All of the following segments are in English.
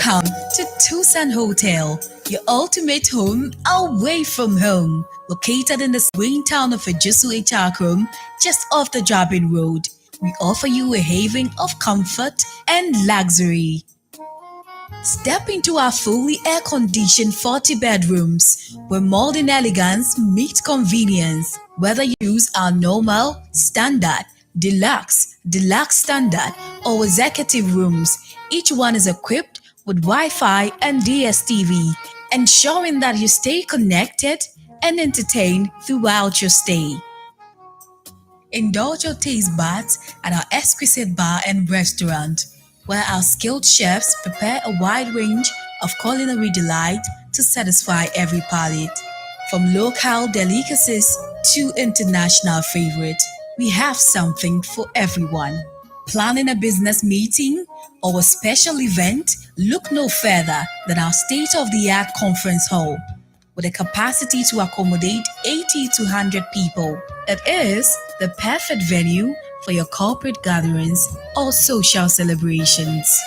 Welcome to Tucson Hotel, your ultimate home away from home. Located in the serene town of Ejisu Echakrum, just off the Jabin Road, we offer you a haven of comfort and luxury. Step into our fully air-conditioned 40 bedrooms where modern elegance meets convenience. Whether you use our normal, standard, deluxe standard, or executive rooms, each one is equipped with Wi-Fi and DSTV, ensuring that you stay connected and entertained throughout your stay. Indulge your taste buds at our exquisite bar and restaurant, where our skilled chefs prepare a wide range of culinary delight to satisfy every palate. From local delicacies to international favorites, we have something for everyone. Planning a business meeting or a special event? Look no further than our state-of-the-art conference hall. With a capacity to accommodate 80 to 100 people. It is the perfect venue for your corporate gatherings or social celebrations.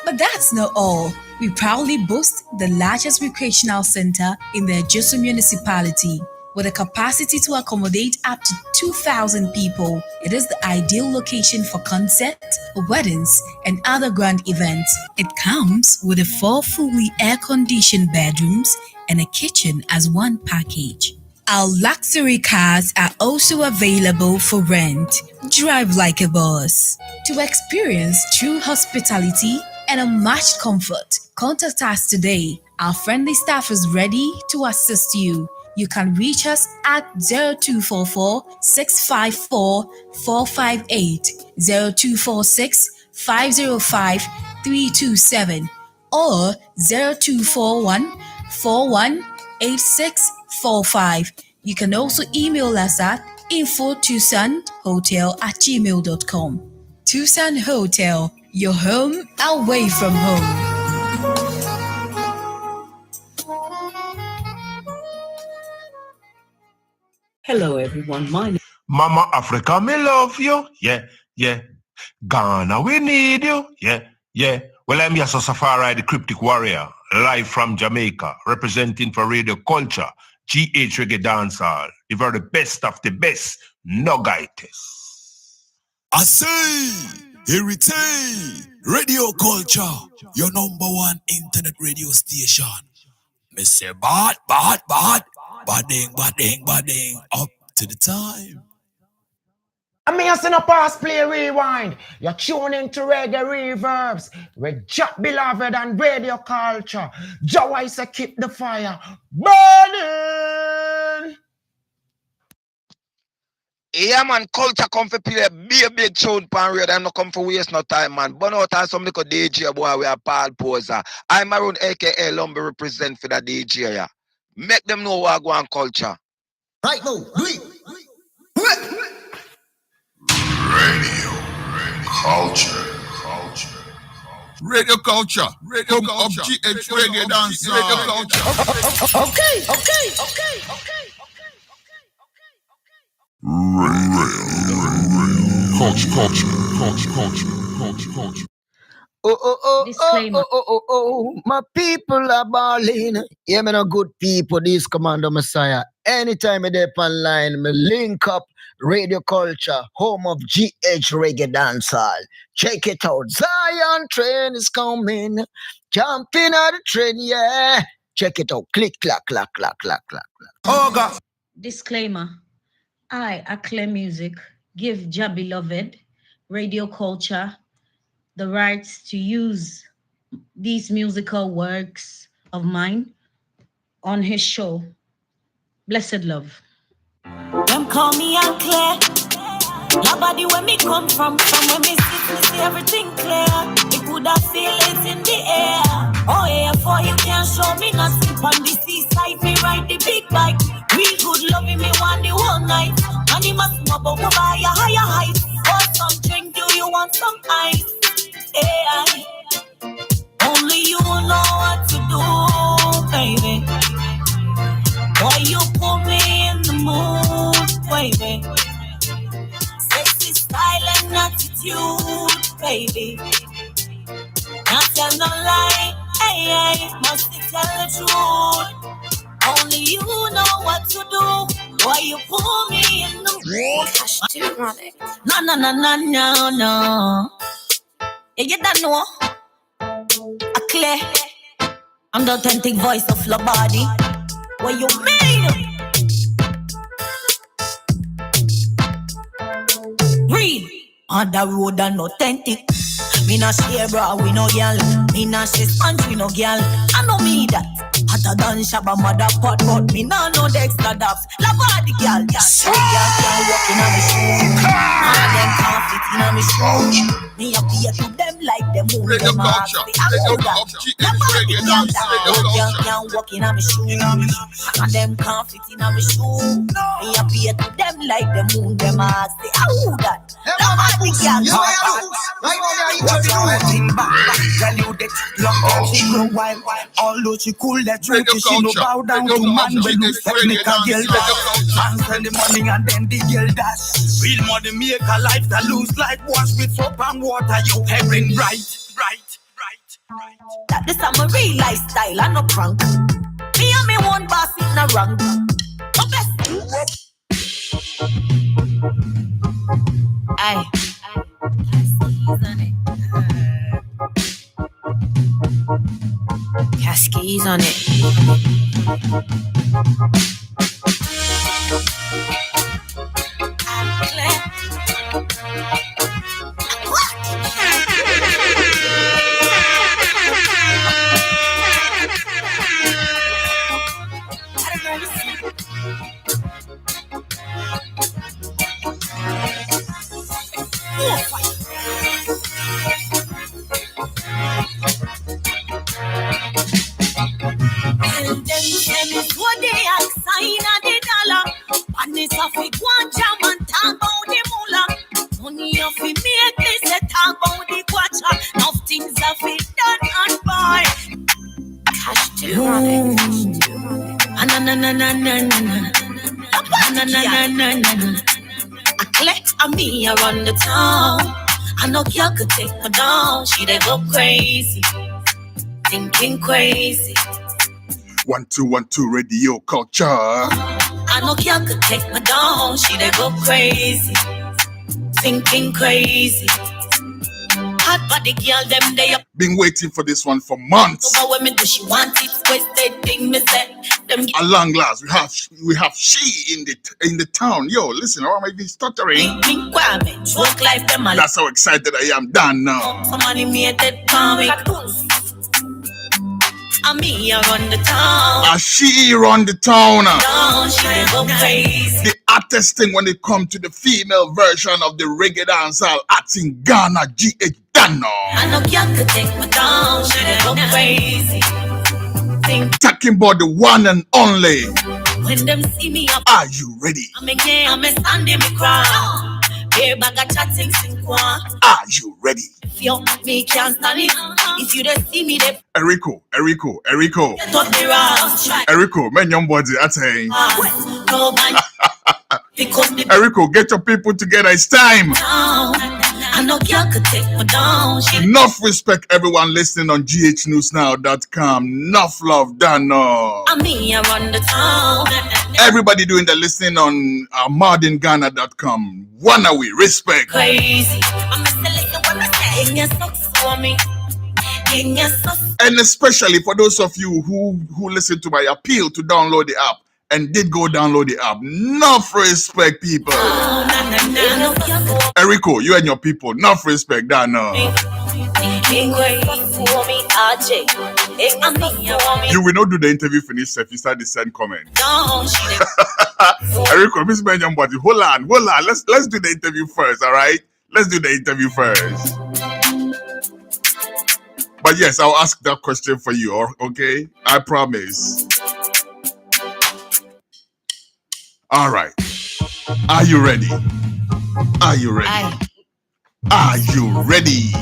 But that's not all. We proudly boast the largest recreational center in the Ejisu municipality. With a capacity to accommodate up to 2,000 people, it is the ideal location for concerts, weddings, and other grand events. It comes with 4 fully air-conditioned bedrooms and a kitchen as one package. Our luxury cars are also available for rent. Drive like a boss. To experience true hospitality and unmatched comfort, contact us today. Our friendly staff is ready to assist you. You can reach us at 0244 654 458, 0246 505 327, or 0241 418645. You can also email us at info@tucsonhotel@gmail.com. Tucson Hotel, your home away from home. Hello everyone, my name Mama Africa, me love you. Yeah. Ghana, we need you. Yeah. Well, I'm Yasa Safari, the cryptic warrior, live from Jamaica, representing for radio culture, GH Reggae Dancehall, the very best of the best, no gaites. I say, here it is, radio culture, your number one internet radio station. Me say badding, up to the time. I mean, you see no past play rewind. You're tuning to Reggae Reverbs with Jack Beloved and radio culture. Joe I say keep the fire burning. Yeah, man, culture come for play be a big tune pan radio. I'm not come for waste no time, man. But no time some little DJ boy we are Paul Poser. I'm around aka Lumber represent for the DJ. Yeah. Make them know what I go on culture. Right now, do it. Radio culture. Radio culture. Radio culture. GH Reggae Dance. Radio culture. Okay. Culture. Oh, my people are balling. Yeah, me no good people, this Commander Messiah. Anytime I dey online, me link up Radio Culture, home of GH Reggae Dancehall. Check it out. Zion train is coming. Jumping on the train, yeah. Check it out. Click, clack. Oh, God. disclaimer. I, Aklerh Music, give Jah Beloved Radio Culture the rights to use these musical works of mine on his show. Blessed love. Them call me Aklerh. Your body where me come from when me see everything clear. Me coulda feel it in the air. Oh yeah, for you can't show me nothing. On the seaside, me ride the big bike. Real good loving me one the whole night. And you must know about buy a higher height. Want some drink? Do you want some ice? AI. Only you know what to do, baby. Boy, you put me in the mood, baby. Sexy style and attitude, baby. Not tell no lie. Hey, hey, must tell the truth. Only you know what to do. Why you pull me in the No, no, no, no, no, no. Yeah, you don't know. Aklerh, I'm the authentic voice of your body. What you mean? Read. On the road and authentic. Me not share bra, we no girl. Me not share sponge, we no girl. I know me that. Hotter than Shabba mother pot, but me nah know the extra daps. La body girl, every girl can walk in on me shoe. All them can't fit in on me shoe. Me appear to them like them moon. Them ask me, I know that. La body girl, every girl can walk in on me shoe. And them can't fit in on me shoe. Me appear to them like them moon. Them ask me, I know that. La body girl, Girl, you the long time she grow wild. Although she cool that truth, she no bow down to man. When you technical girl, man spend the money and then the girl dash. Real money make a life that lose like wash with soap and water. You hearing right. That this is my real lifestyle and no prank. Me and me one boss in a wrong. My best. Aye. Cascades on it. Aklerh and me around the town. I know girl could take me down. She dey go crazy, thinking crazy. 1212 Radio Culture. I know girl could take me down. She dey go crazy, thinking crazy. Hot body girl, them they up. Been waiting for this one for months. So what women do she want it? Wasted thing, me say. Them At long last, we have she in the town. Yo, listen, or am I even stuttering? That's how excited I am. Done now. Some animated comic. And me around the town. She run the town. She go crazy. The hottest thing when it comes to the female version of the reggae dancehall acts in Ghana, GH Dano. I know y'all could take me down. She go crazy. Talking about the one and only. When them see me up, are you ready? I'm a standing me crown. Beer bag a chatting sing kwa. Are you ready? If you me can't stand it. If you don't see me, they Erico. talk the round. Erico, man, young body, I say. Go back. Because the Erico, get your people together. It's time. I know y'all could take me down. Enough respect, everyone listening on ghnewsnow.com. Enough love, Dano. I'm me around the town. Everybody doing the listening on modernghana.com. One away, respect. Crazy. I'm select what I say. In your socks for me. In your socks. And especially for those of you who listen to my appeal to download the app and did go download the app. Enough respect, people. Erico, you and your people. Enough respect, Dano. You will not do the interview finish if you start the send comment. Erico, Miss Benjamin, but hold on. Let's do the interview first, all right? Let's do the interview first. But yes, I'll ask that question for you, okay? I promise. All right. Are you ready? Are you ready? Are you ready?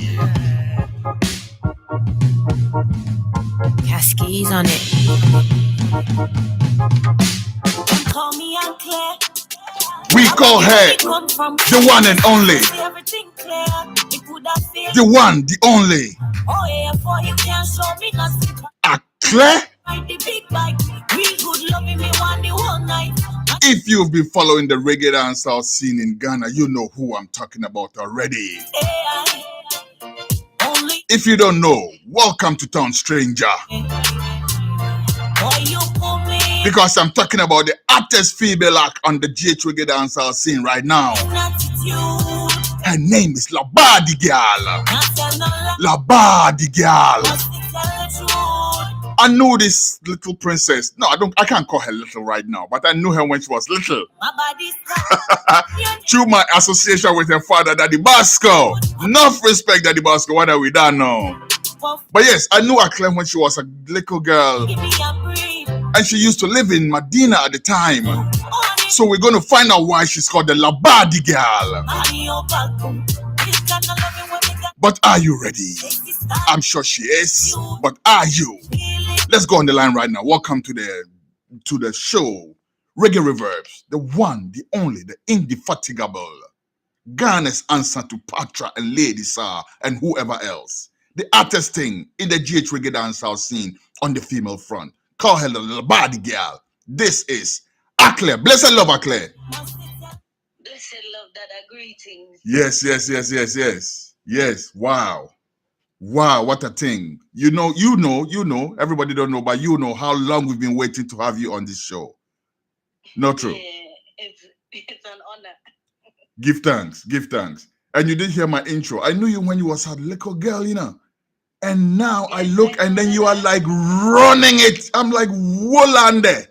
Cascades on it. Call me Aklerh. We call her the one and only. Everything clear. You could have feel The one, the only. Oh yeah, for you can show me nothing. Aklerh. The big bike, real good loving me one the whole night. If you've been following the reggae dancehall scene in Ghana, you know who I'm talking about already. If you don't know, welcome to town, stranger. Because I'm talking about the hottest female act on the GH reggae dancehall scene right now. Her name is Labadi Girl. Labadi Girl. I know this little princess. No, I can't call her little right now, but I knew her when she was little. Through my association with her father, Daddy Basco. Enough respect, Daddy Basco. What are we done now? But yes, I knew Aklerh when she was a little girl. And she used to live in Medina at the time. So we're going to find out why she's called the Labadi Girl. But are you ready? I'm sure she is. But are you? Let's go on the line right now. Welcome to the show. Reggae Reverbs, the one, the only, the indefatigable. Ghana's answer to Patra and Lady Sa and whoever else. The hottest thing in the GH reggae dancehall scene on the female front. Call her the Labadi Girl. This is Aklerh. Blessed love, Aklerh. Blessed love, Dada. Greetings. Yes. Yes. Wow, what a thing. You know, everybody don't know, but you know how long we've been waiting to have you on this show. Not true. Yeah, it's an honor. Give thanks. And you did hear my intro. I knew you when you was a little girl, you know. And now I look and then you are like running it. I'm like, Wolande.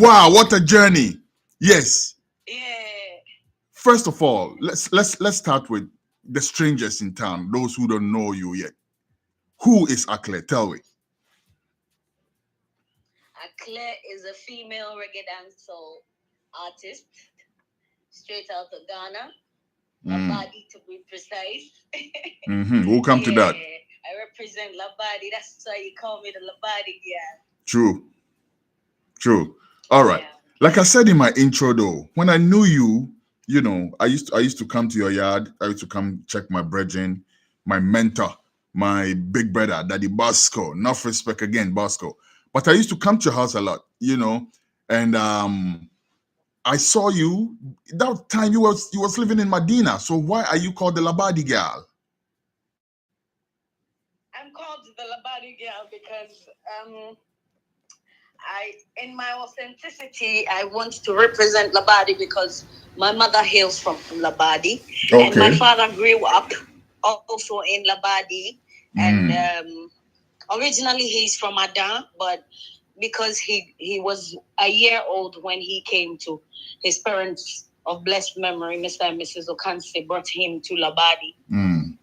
Wow, what a journey. Yes. Yeah. First of all, let's start with the strangers in town, those who don't know you yet. Who is Aklerh? Tell me. Aklerh is a female reggae dancehall artist, straight out of Ghana. Labadi, to be precise. We'll come to that. I represent Labadi. That's why you call me the Labadi girl. True. All right. Yeah. Like I said in my intro, though, when I knew you, you know, I used to come to your yard. I used to come check my brethren, my mentor, my big brother, Daddy Bosco. Enough respect again, Bosco. But I used to come to your house a lot, you know, and I saw you. That time you was living in Medina. So why are you called the Labadi Girl? I'm called the Labadi girl because in my authenticity, I want to represent Labadi because my mother hails from Labadi, and my father grew up also in Labadi, and originally he's from Adan, but because he was a year old when he came to his parents of blessed memory, Mr. and Mrs. Okanse, brought him to Labadi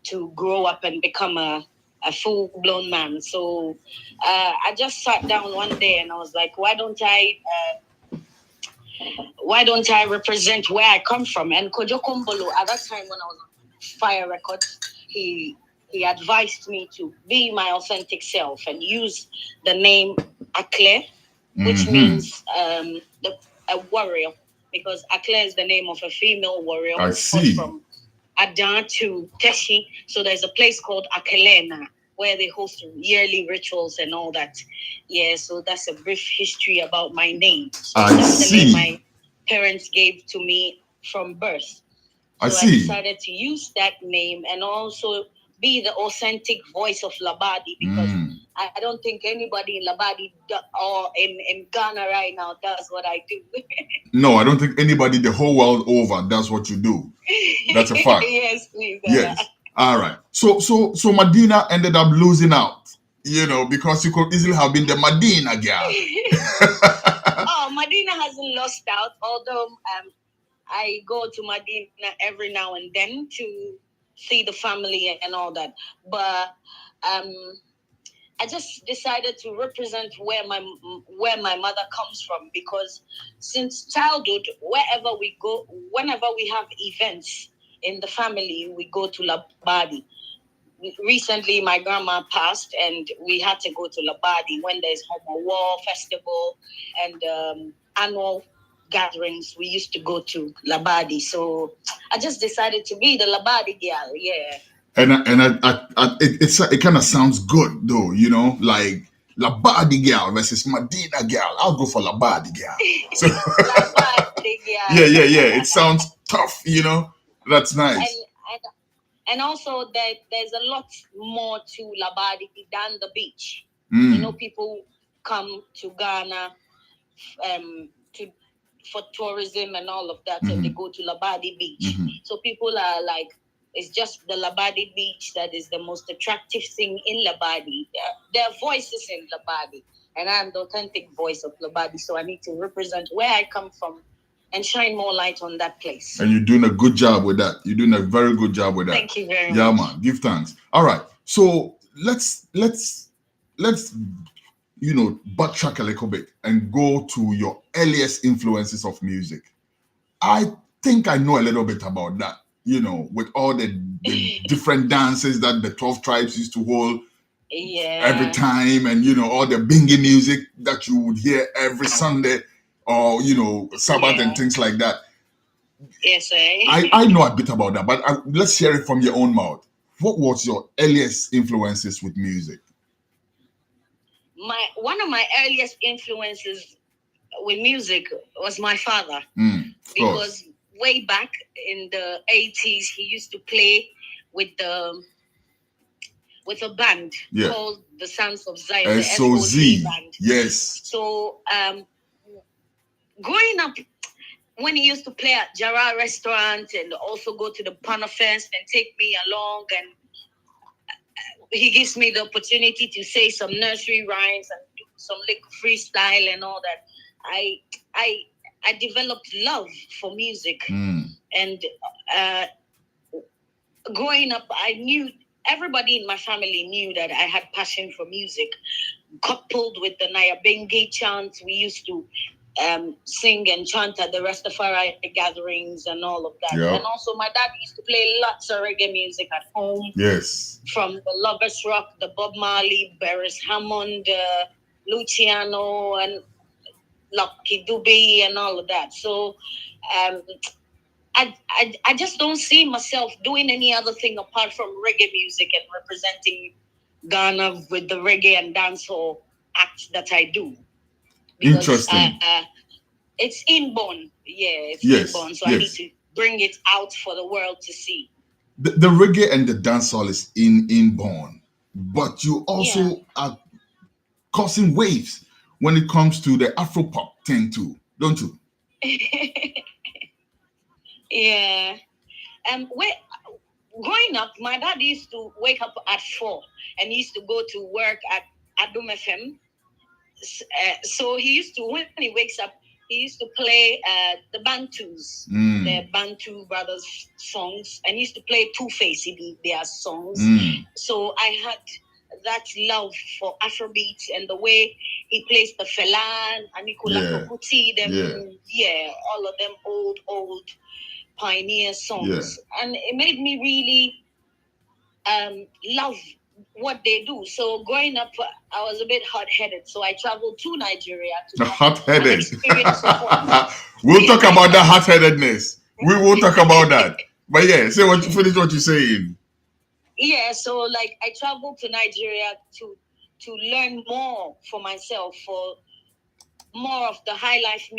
to grow up and become a full-blown man. So I just sat down one day and I was like, why don't I represent where I come from? And Kojo Kumbolo, at that time when I was on Fire Records, he advised me to be my authentic self and use the name Aklerh, which means a warrior, because Aklerh is the name of a female warrior who fought from Adan to Teshi. So there's a place called Aklerh where they host yearly rituals and all that. Yeah, so that's a brief history about my name. So that's the name my parents gave to me from birth. So I decided to use that name and also be the authentic voice of Labadi, because I don't think anybody in Labadi or in Ghana right now does what I do. No, I don't think anybody the whole world over does what you do. That's a fact. Yes, please. Yes. All right. So Medina ended up losing out, you know, because you could easily have been the Medina girl. Oh, Medina hasn't lost out, although I go to Medina every now and then to see the family and all that. But I just decided to represent where my mother comes from, because since childhood, wherever we go, whenever we have events in the family, we go to Labadi. Recently, my grandma passed, and we had to go to Labadi when there's Homo War Festival and annual gatherings we used to go to Labadi. So I just decided to be the Labadi girl. Yeah. And it kind of sounds good though, you know, like Labadi girl versus Medina girl. I'll go for Labadi girl. So Labadi girl. yeah. It sounds tough, you know. That's nice. And also that there's a lot more to Labadi than the beach. You know, people come to Ghana for tourism and all of that, and they go to Labadi Beach. So people are like, it's just the Labadi Beach that is the most attractive thing in Labadi. There are voices in Labadi, and I'm the authentic voice of Labadi, so I need to represent where I come from and shine more light on that place. And you're doing a good job with that. You're doing a very good job with that. Thank you very much. Yeah, man. Give thanks. All right. So let's you know, backtrack a little bit and go to your earliest influences of music. I think I know a little bit about that, you know, with all the different dances that the 12 tribes used to hold every time, and, you know, all the bingy music that you would hear every Sunday, or, you know, Sabbath and things like that. Yes, I know a bit about that, but let's hear it from your own mouth. What was your earliest influences with music? One of my earliest influences with music was my father, because way back in the 80s he used to play with a band called the Sons of Zion, the SOZ band. Yes. So growing up, when he used to play at Jara restaurant and also go to the Pana Fest and take me along, and he gives me the opportunity to say some nursery rhymes and do some little freestyle and all that. I developed love for music, and growing up, I knew everybody in my family knew that I had passion for music, coupled with the Nyabenge chant we used to sing and chant at the Rastafari gatherings and all of that. Yep. And also my dad used to play lots of reggae music at home. Yes. From the Lovers Rock, the Bob Marley, Beres Hammond, Luciano, and Lucky Dube and all of that. So I just don't see myself doing any other thing apart from reggae music and representing Ghana with the reggae and dancehall act that I do. Because, interesting. It's inborn. Yeah, it's inborn. So I need to bring it out for the world to see. The reggae and the dancehall is inborn, but you also are causing waves when it comes to the Afropop thing too, don't you? Yeah. Growing up, my dad used to wake up at 4 and he used to go to work at Adum FM. So he used to, when he wakes up, he used to play the Bantus, the Bantu brothers songs, and he used to play Two-Face, their songs. So I had that love for Afrobeat and the way he plays the Felan, Anikula Kuti, all of them old pioneer songs. And it made me really love what they do. So growing up, I was a bit hot-headed. So I traveled to Nigeria to hot-headed. We'll talk about that hot-headedness. We will talk about that. But yeah, finish what you're saying. Yeah, so like I traveled to Nigeria to learn more for myself, for more of the high life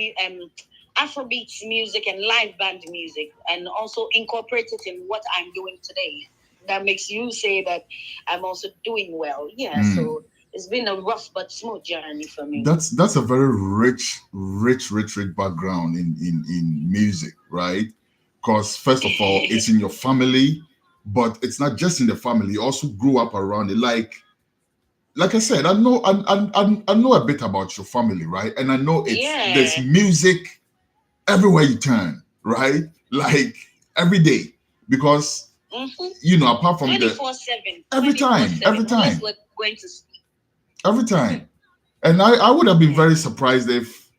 Afrobeats music and live band music, and also incorporate it in what I'm doing today. That makes you say that I'm also doing well. Yeah, so it's been a rough but smooth journey for me. That's a very rich background in music, right? Because first of all, it's in your family, but it's not just in the family. You also grew up around it. Like I said, I know a bit about your family, right? And I know there's music everywhere you turn, right? Like every day, because you know, apart from 24/7, every time, unless we're going to sleep. Every time. And I would have been very surprised if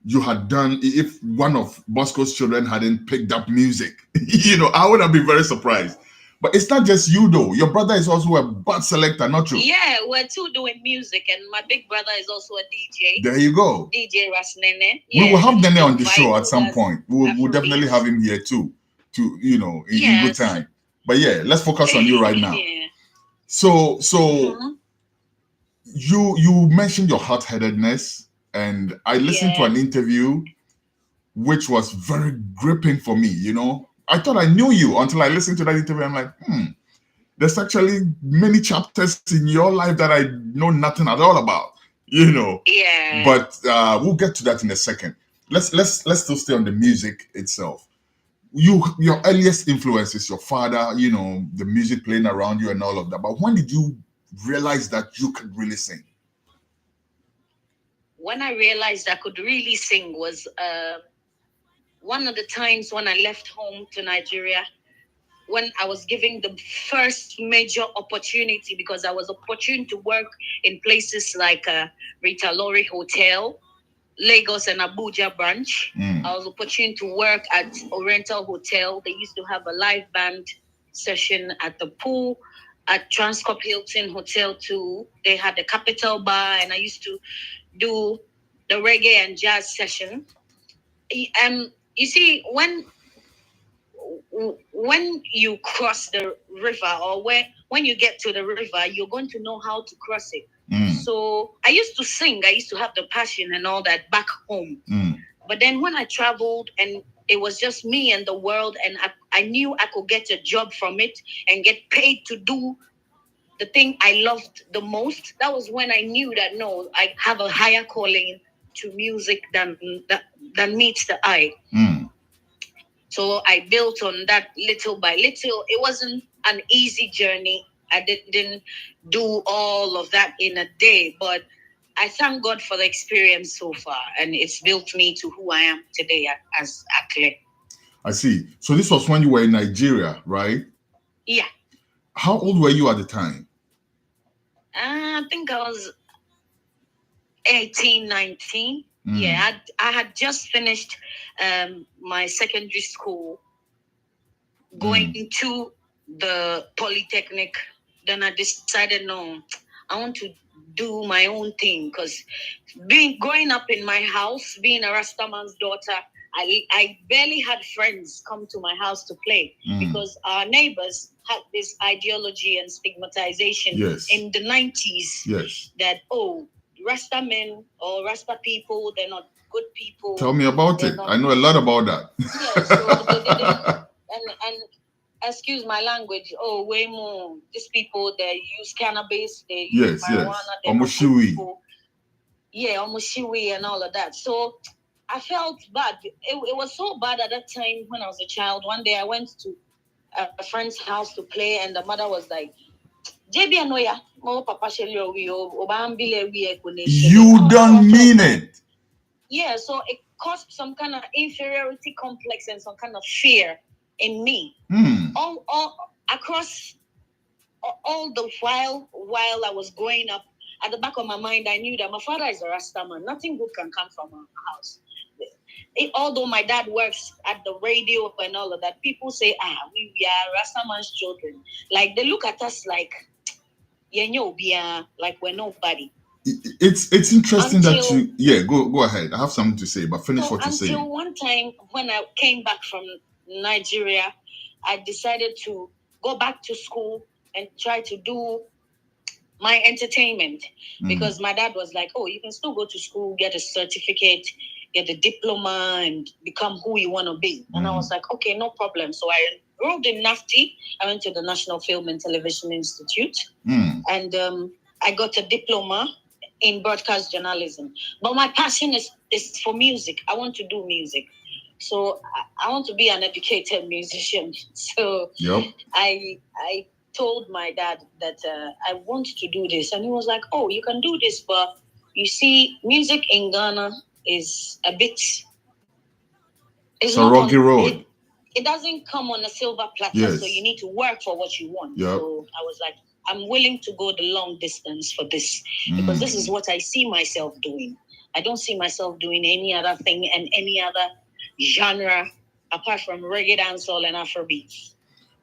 one of Bosco's children hadn't picked up music. You know, I would have been very surprised. But it's not just you though. Your brother is also a bad selector, not true? Yeah, we're two doing music, and my big brother is also a DJ. There you go. DJ Rasnene. We will have Nene on the show Vibe at some does point. We'll definitely have him here too, in good time. But yeah, let's focus on you right now. Yeah. So you mentioned your hot-headedness, and I listened to an interview which was very gripping for me. I thought I knew you until I listened to that interview. I'm like, there's actually many chapters in your life that I know nothing at all about. Yeah. But we'll get to that in a second. Let's still stay on the music itself. Your earliest influences, your father, the music playing around you and all of that. But when did you realize that you could really sing? When I realized I could really sing was one of the times when I left home to Nigeria, when I was given the first major opportunity, because I was opportune to work in places like Rita Lori Hotel, Lagos and Abuja branch. I was opportune to work at Oriental Hotel. They used to have a live band session at the pool. At Transcorp Hilton Hotel too, they had the Capital Bar, and I used to do the reggae and jazz session. You see, when you cross the river, or when you get to the river, you're going to know how to cross it. So I used to sing. I used to have the passion and all that back home. But then when I traveled and it was just me and the world, and I knew I could get a job from it and get paid to do the thing I loved the most, that was when I knew that, no, I have a higher calling to music than meets the eye. So I built on that little by little. It wasn't an easy journey. I didn't do all of that in a day, but I thank God for the experience so far, and it's built me to who I am today as Aklerh. I see. So this was when you were in Nigeria, right? Yeah. How old were you at the time? I think I was 18, 19. Yeah, I had just finished my secondary school, going to the Polytechnic. Then I decided, no, I want to do my own thing, because growing up in my house, being a Rastaman's daughter, I barely had friends come to my house to play, because our neighbors had this ideology and stigmatization in the 90s that, Rasta men or Rasta people, they're not good people. Tell me about it. I know a lot about that. Yeah, so they didn't, and excuse my language, way more, these people, they use cannabis, they use marijuana, Omushiwi. Omushiwi and all of that. So I felt bad. It was so bad at that time when I was a child. One day I went to a friend's house to play, and the mother was like, JB Anoya, Papa you don't mean it. Yeah, so it caused some kind of inferiority complex and some kind of fear in me. All across all the while I was growing up, at the back of my mind, I knew that my father is a Rasta man. Nothing good can come from our house. Although my dad works at the radio and all of that, people say, we are Rasta man's children. Like, they look at us like, like we're nobody. It's interesting that you go ahead. I have something to say, but finish what you're saying. Until one time when I came back from Nigeria, I decided to go back to school and try to do my entertainment, because my dad was like, you can still go to school, get a certificate, get a diploma, and become who you want to be. And I was like, okay, no problem. So I enrolled in NAFTI. I went to the National Film and Television Institute, and I got a diploma in broadcast journalism. But my passion is for music. I want to do music. So I want to be an educated musician. So I told my dad that I want to do this. And he was like, you can do this, but you see, music in Ghana is a bit... It's a rocky road. It doesn't come on a silver platter, so you need to work for what you want. So I was like, I'm willing to go the long distance for this, because this is what I see myself doing. I don't see myself doing any other thing and any other genre apart from reggae, dancehall, and Afrobeats.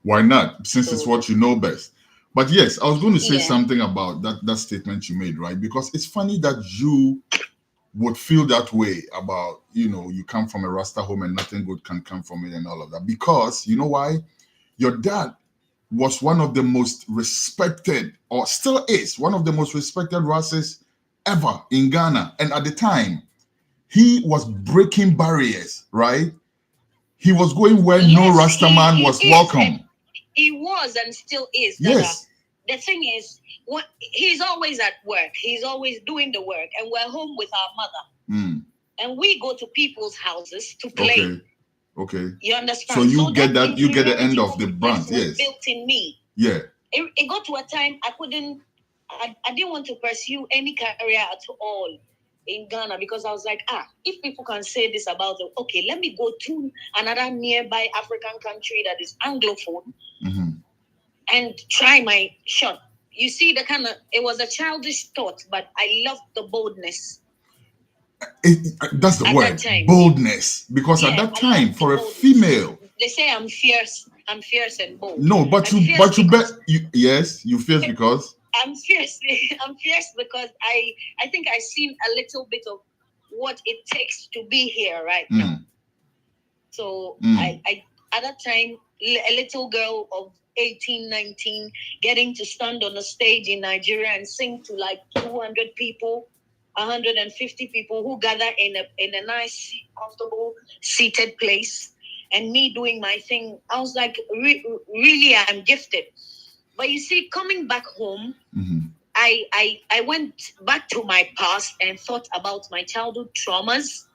Why not? Since it's what you know best. But yes, I was going to say Yeah. something about that statement you made, right? Because it's funny that you would feel that way about, you come from a Rasta home and nothing good can come from it and all of that. Because you know why? Your dad was one of the most respected, or still is one of the most respected races ever in Ghana. And at the time, he was breaking barriers, right? He was going where no Rasta man was welcome. He was and still is. Yes. The thing is, he's always at work. He's always doing the work, and we're home with our mother. And we go to people's houses to play. Okay. You understand? So you get that. You get the end of the brand. Yes. Built in me. Yeah. It got to a time I couldn't. I didn't want to pursue any career at all in Ghana because I was like, if people can say this about them, okay, let me go to another nearby African country that is Anglophone and try my shot. You see, it was a childish thought, but I loved the boldness. That's the word, boldness. Because at that time, for a female, they say I'm fierce. I'm fierce and bold. No, but you bet. Yes, you fierce because. I'm fierce. I'm fierce because I think I've seen a little bit of what it takes to be here right now. So I at that time, a little girl of 18, 19, getting to stand on a stage in Nigeria and sing to like 200 people, 150 people who gather in a nice, comfortable, seated place, and me doing my thing. I was like, really, I'm gifted. But you see, coming back home, I went back to my past and thought about my childhood traumas,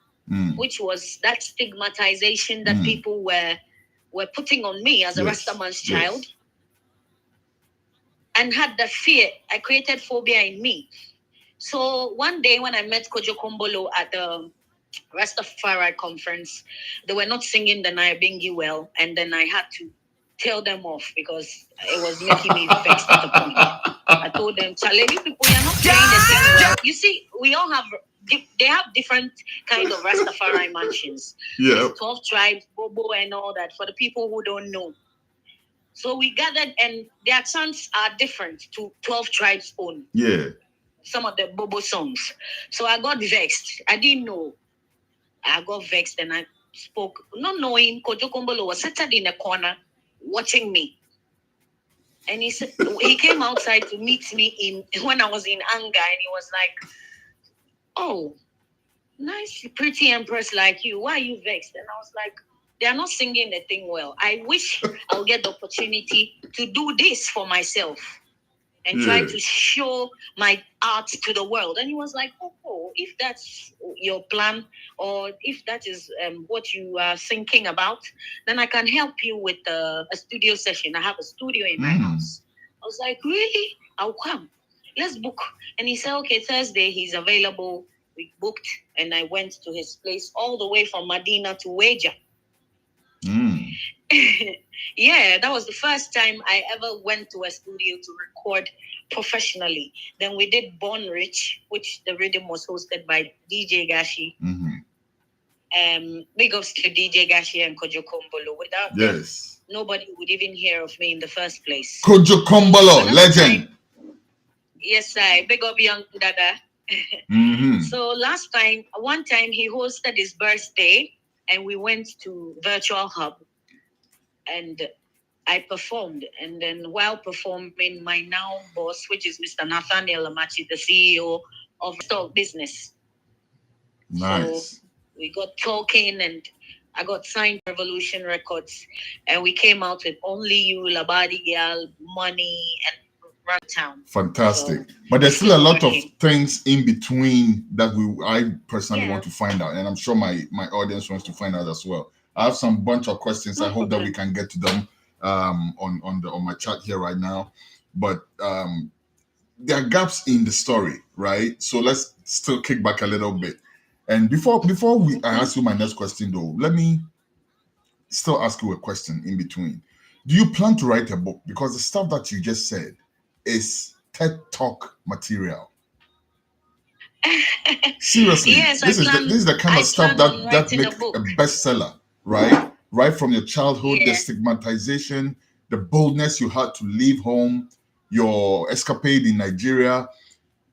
which was that stigmatization that people were putting on me as a Rastaman's child. And had the fear. I created phobia in me. So one day when I met Kojo Kombolo at the Rastafari conference, they were not singing the Naibingi well, and then I had to tell them off because it was making me vexed at the point. I told them, Charlie, people, you're not playing the thing well. You see, we all have, they have different kind of Rastafari mansions. Yeah. There's 12 tribes, Bobo and all that, for the people who don't know. So we gathered, and their chants are different to 12 tribes own. Yeah. Some of the Bobo songs. So I got vexed. I didn't know. I got vexed and I spoke, not knowing Kojo Kombolo was seated in a corner watching me. And he said, he came outside to meet me when I was in anger, and he was like, oh, nice, pretty empress like you. Why are you vexed? And I was like, they are not singing the thing well. I wish I'll get the opportunity to do this for myself and try to show my art to the world. And he was like, oh, if that's your plan, or if that is what you are thinking about, then I can help you with a studio session. I have a studio in my house. I was like, really? I'll come. Let's book. And he said, okay, Thursday he's available. We booked, and I went to his place all the way from Medina to Weja. Yeah, that was the first time I ever went to a studio to record professionally. Then we did Born Rich, which the rhythm was hosted by DJ Gashi. Big ups to DJ Gashi and Kojo Kombolo. Without them, nobody would even hear of me in the first place. Kojo Kombolo, legend. Yes, I big up young Dada. So one time he hosted his birthday, and we went to Virtual Hub, and I performed. And then while performing, my now boss, which is Mr. Nathaniel Amachi, the CEO of Stock Business. Nice. So we got talking, and I got signed Revolution Records, and we came out with Only You, Labadi Girl, Money, and Runtown. Fantastic. So, but there's still a lot of things in between that I personally want to find out, and I'm sure my audience wants to find out as well. I have some bunch of questions. I hope that we can get to them on my chat here right now. But there are gaps in the story, right? So let's still kick back a little bit. And before I ask you my next question, though, let me still ask you a question in between. Do you plan to write a book? Because the stuff that you just said is TED Talk material. Seriously, yes, this is the kind of stuff that makes a bestseller, right? Right from your childhood, the stigmatization, the boldness you had to leave home, your escapade in Nigeria,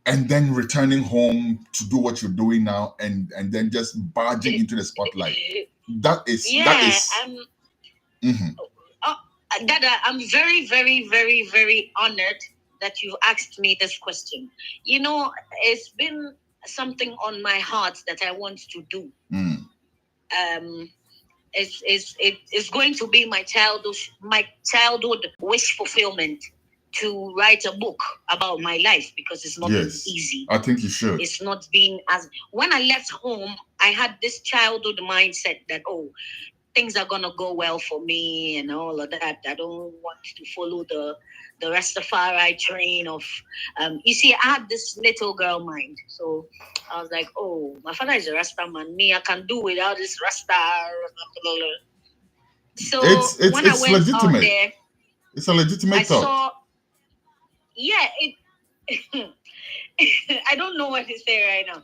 and then returning home to do what you're doing now, and then just barging into the spotlight. That is Dada, I'm very, very, very, very honored that you've asked me this question. You know, it's been something on my heart that I want to do. It's going to be my childhood wish fulfillment to write a book about my life, because it's not easy. I think you should. It's not being as when I left home, I had this childhood mindset that things are gonna go well for me and all of that. I don't want to follow the Rastafari train of you see, I had this little girl mind. So I was like, oh, my father is a Rasta man. Me, I can do without this Rasta. So when I went legitimate. out there, it's a legitimate thought. I don't know what to say right now.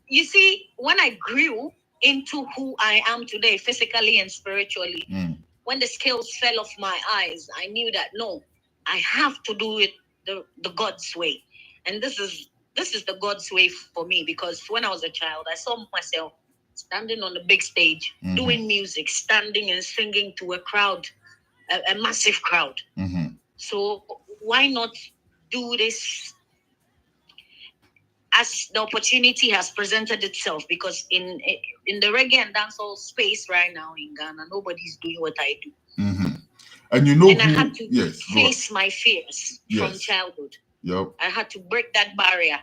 You see, when I grew into who I am today, physically and spiritually, when the scales fell off my eyes, I knew that no, I have to do it the God's way. And this is the God's way for me, because when I was a child, I saw myself standing on the big stage, doing music, standing and singing to a crowd, a massive crowd. So why not do this as the opportunity has presented itself? Because in the reggae and dancehall space right now in Ghana, nobody's doing what I do. And you know, I had to face my fears from childhood. Yep. I had to break that barrier,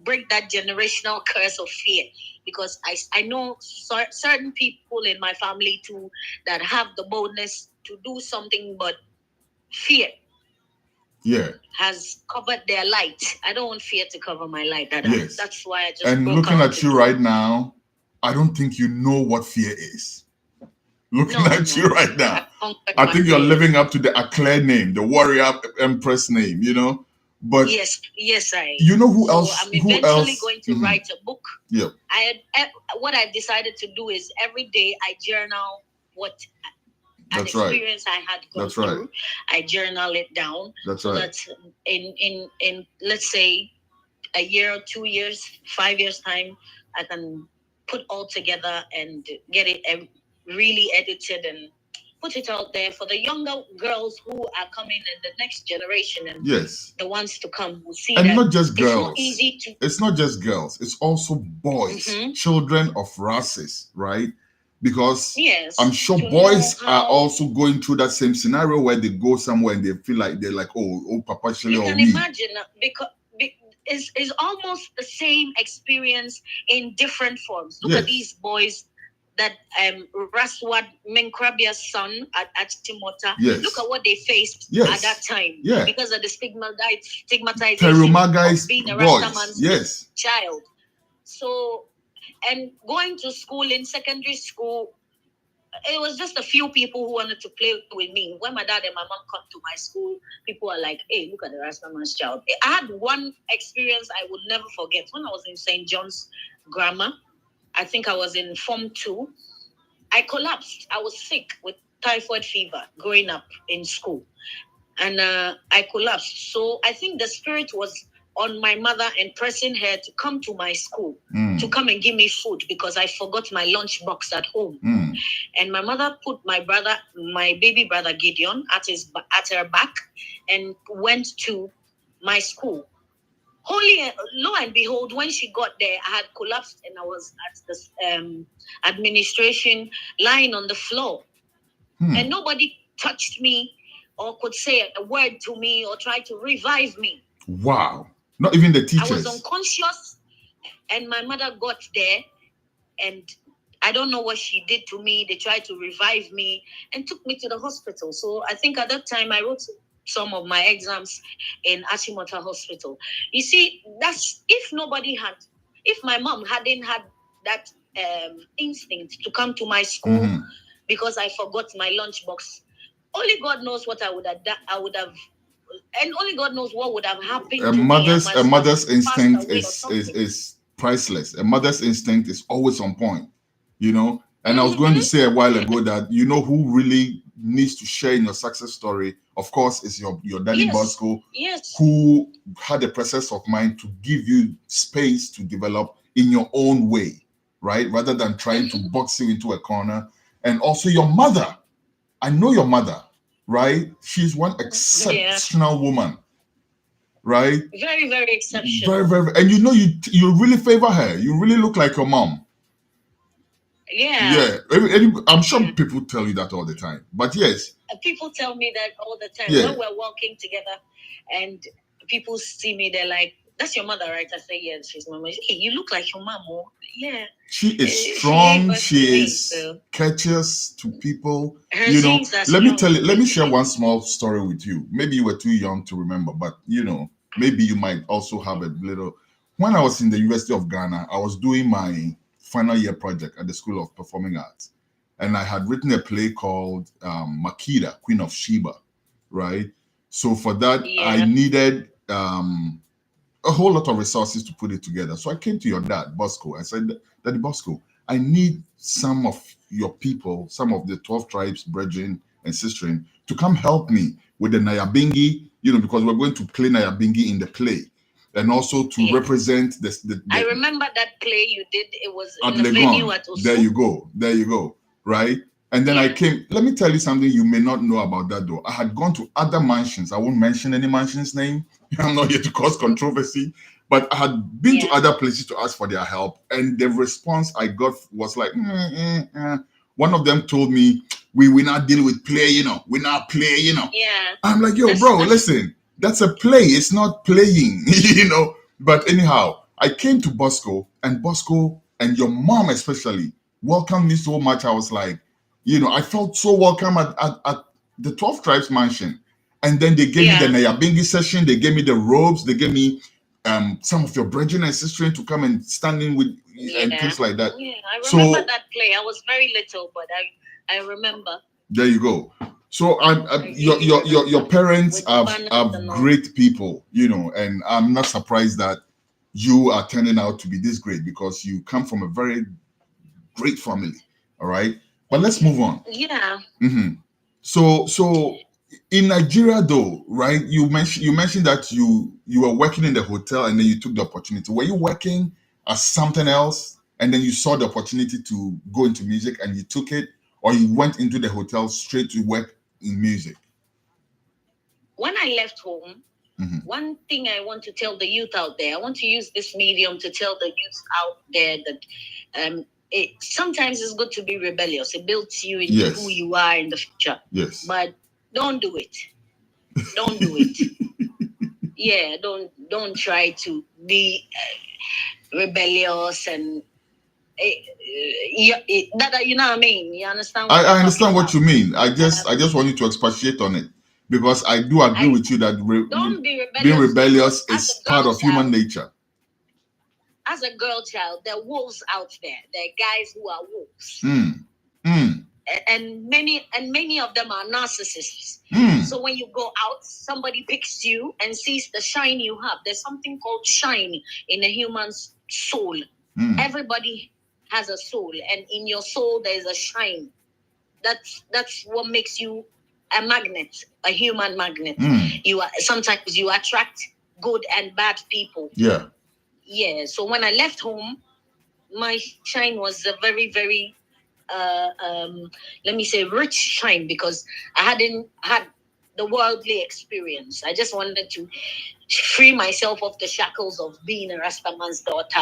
break that generational curse of fear, because I know certain people in my family too that have the boldness to do something, but fear has covered their light. I don't want fear to cover my light. That's why I just looking at you right now, I don't think you know what fear is. Looking at you right now, I think you're living up to the Aklerh name, the warrior empress name, you know. But yes, I. You know who else? I'm eventually going to write a book. Yeah. What I decided to do is every day I journal what an experience I had gone through. I journal it down. So that in let's say a year, 2 years, 5 years time, I can put all together and get it really edited and put it out there for the younger girls who are coming in the next generation, and the ones to come will see. And that not just girls. It's not just girls. It's also boys, children of races, right? Because I'm sure boys are also going through that same scenario where they go somewhere and they feel like they're like, oh, Papa Shelley or me. You can imagine, because it's almost the same experience in different forms. Look at these boys that Raswad Menkrabia's son at Timota. Look at what they faced at that time because of the stigmatization of being a Rastaman's child. So, and going to school, in secondary school, it was just a few people who wanted to play with me. When my dad and my mom come to my school, people are like, hey, look at the Rastaman's child. I had one experience I would never forget. When I was in St. John's Grammar, I think I was in Form 2. I collapsed. I was sick with typhoid fever growing up in school. And I collapsed. So I think the spirit was on my mother and pressing her to come to my school, to come and give me food, because I forgot my lunch box at home. And my mother put my baby brother Gideon at her back and went to my school. Lo and behold, when she got there, I had collapsed and I was at the administration lying on the floor. And nobody touched me or could say a word to me or try to revive me. Wow. Not even the teachers. I was unconscious, and my mother got there, and I don't know what she did to me. They tried to revive me and took me to the hospital. So I think at that time I wrote some of my exams in Achimota Hospital. You see, that's if my mom hadn't had that instinct to come to my school because I forgot my lunchbox. Only God knows what I would have, and only God knows what would have happened. A mother's instinct is priceless. A mother's instinct is always on point, you know. And I was going to say a while ago that you know who really needs to share in your success story, of course, is your daddy Yes. Bosco, Yes. who had the presence of mind to give you space to develop in your own way, right? Rather than trying to box you into a corner. And also your mother. I know your mother, right? She's one exceptional woman, right? Very, very exceptional. Very, very, and you know, you really favor her. You really look like your mom. Yeah. I'm sure people tell you that all the time, but yes, People tell me that all the time. Yeah. When we're walking together and people see me, they're like, "That's your mother, right?" I say, "Yeah, she's my mom." Hey, you look like your mom. Oh, yeah. she is She strong. gave birth She to me, is so. courteous to people. Her You know, genes are let me strong, let me share basically. one small story with you. Maybe you were too young to remember, but you know, maybe you might also have a little. When I was in the University of Ghana, I was doing my final year project at the School of Performing Arts, and I had written a play called Makeda, Queen of Sheba, right? So for that, I Yeah. needed a whole lot of resources to put it together. So I came to your dad, Bosco. I said, Daddy Bosco, I need some of your people, some of the 12 tribes, brethren and sistren, to come help me with the Nyabingi, you know, because we're going to play Nyabingi in the play. And also to Yeah. represent the I remember that play you did. It was at in the Legon. venue at Osu. There you go, right? And then I Yeah. came. Let me tell you something you may not know about that though. I had gone to other mansions. I won't mention any mansion's name. I'm not here to cause controversy, but I had been to Yeah. other places to ask for their help, and the response I got was like, one of them told me, "We will not deal with play, you know. We not play, you know." Yeah. I'm like, yo, bro, listen, that's a play. It's not playing, you know. But anyhow, I came to Bosco, and Bosco and your mom especially welcomed me so much. I was like, you know, I felt so welcome at the 12 Tribes Mansion. And then they gave me the Nyabingi session. They gave me the robes. They gave me some of your brethren and sisters to come and stand in with and things like that. Yeah, I remember that play. I was very little, but I remember. There you go. So your parents are great people, you know, and I'm not surprised that you are turning out to be this great because you come from a very great family. All right, but let's move on. Yeah. So in Nigeria though, right? You mentioned that you were working in the hotel and then you took the opportunity. Were you working as something else and then you saw the opportunity to go into music and you took it, or you went into the hotel straight to work in music? When I left home, one thing I want to tell the youth out there, I want to use this medium to tell the youth out there that sometimes it's good to be rebellious. It builds you into who you are in the future. Yes. But don't do it. Don't do it. Yeah, don't try to be rebellious and you know what I mean? You understand? I understand what you mean. I just want you to expatiate on it because I do agree with you that don't be rebellious. Being rebellious is part of human nature. As a girl child, there are wolves out there. There are guys who are wolves. And many of them are narcissists. So when you go out, somebody picks you and sees the shine you have. There's something called shine in a human's soul. Everybody has a soul, and in your soul there is a shine. That's what makes you a magnet, a human magnet. Sometimes you attract good and bad people. Yeah. So when I left home, my shine was a very, very let me say rich shine because I hadn't had the worldly experience. I just wanted to free myself of the shackles of being a Rastaman's daughter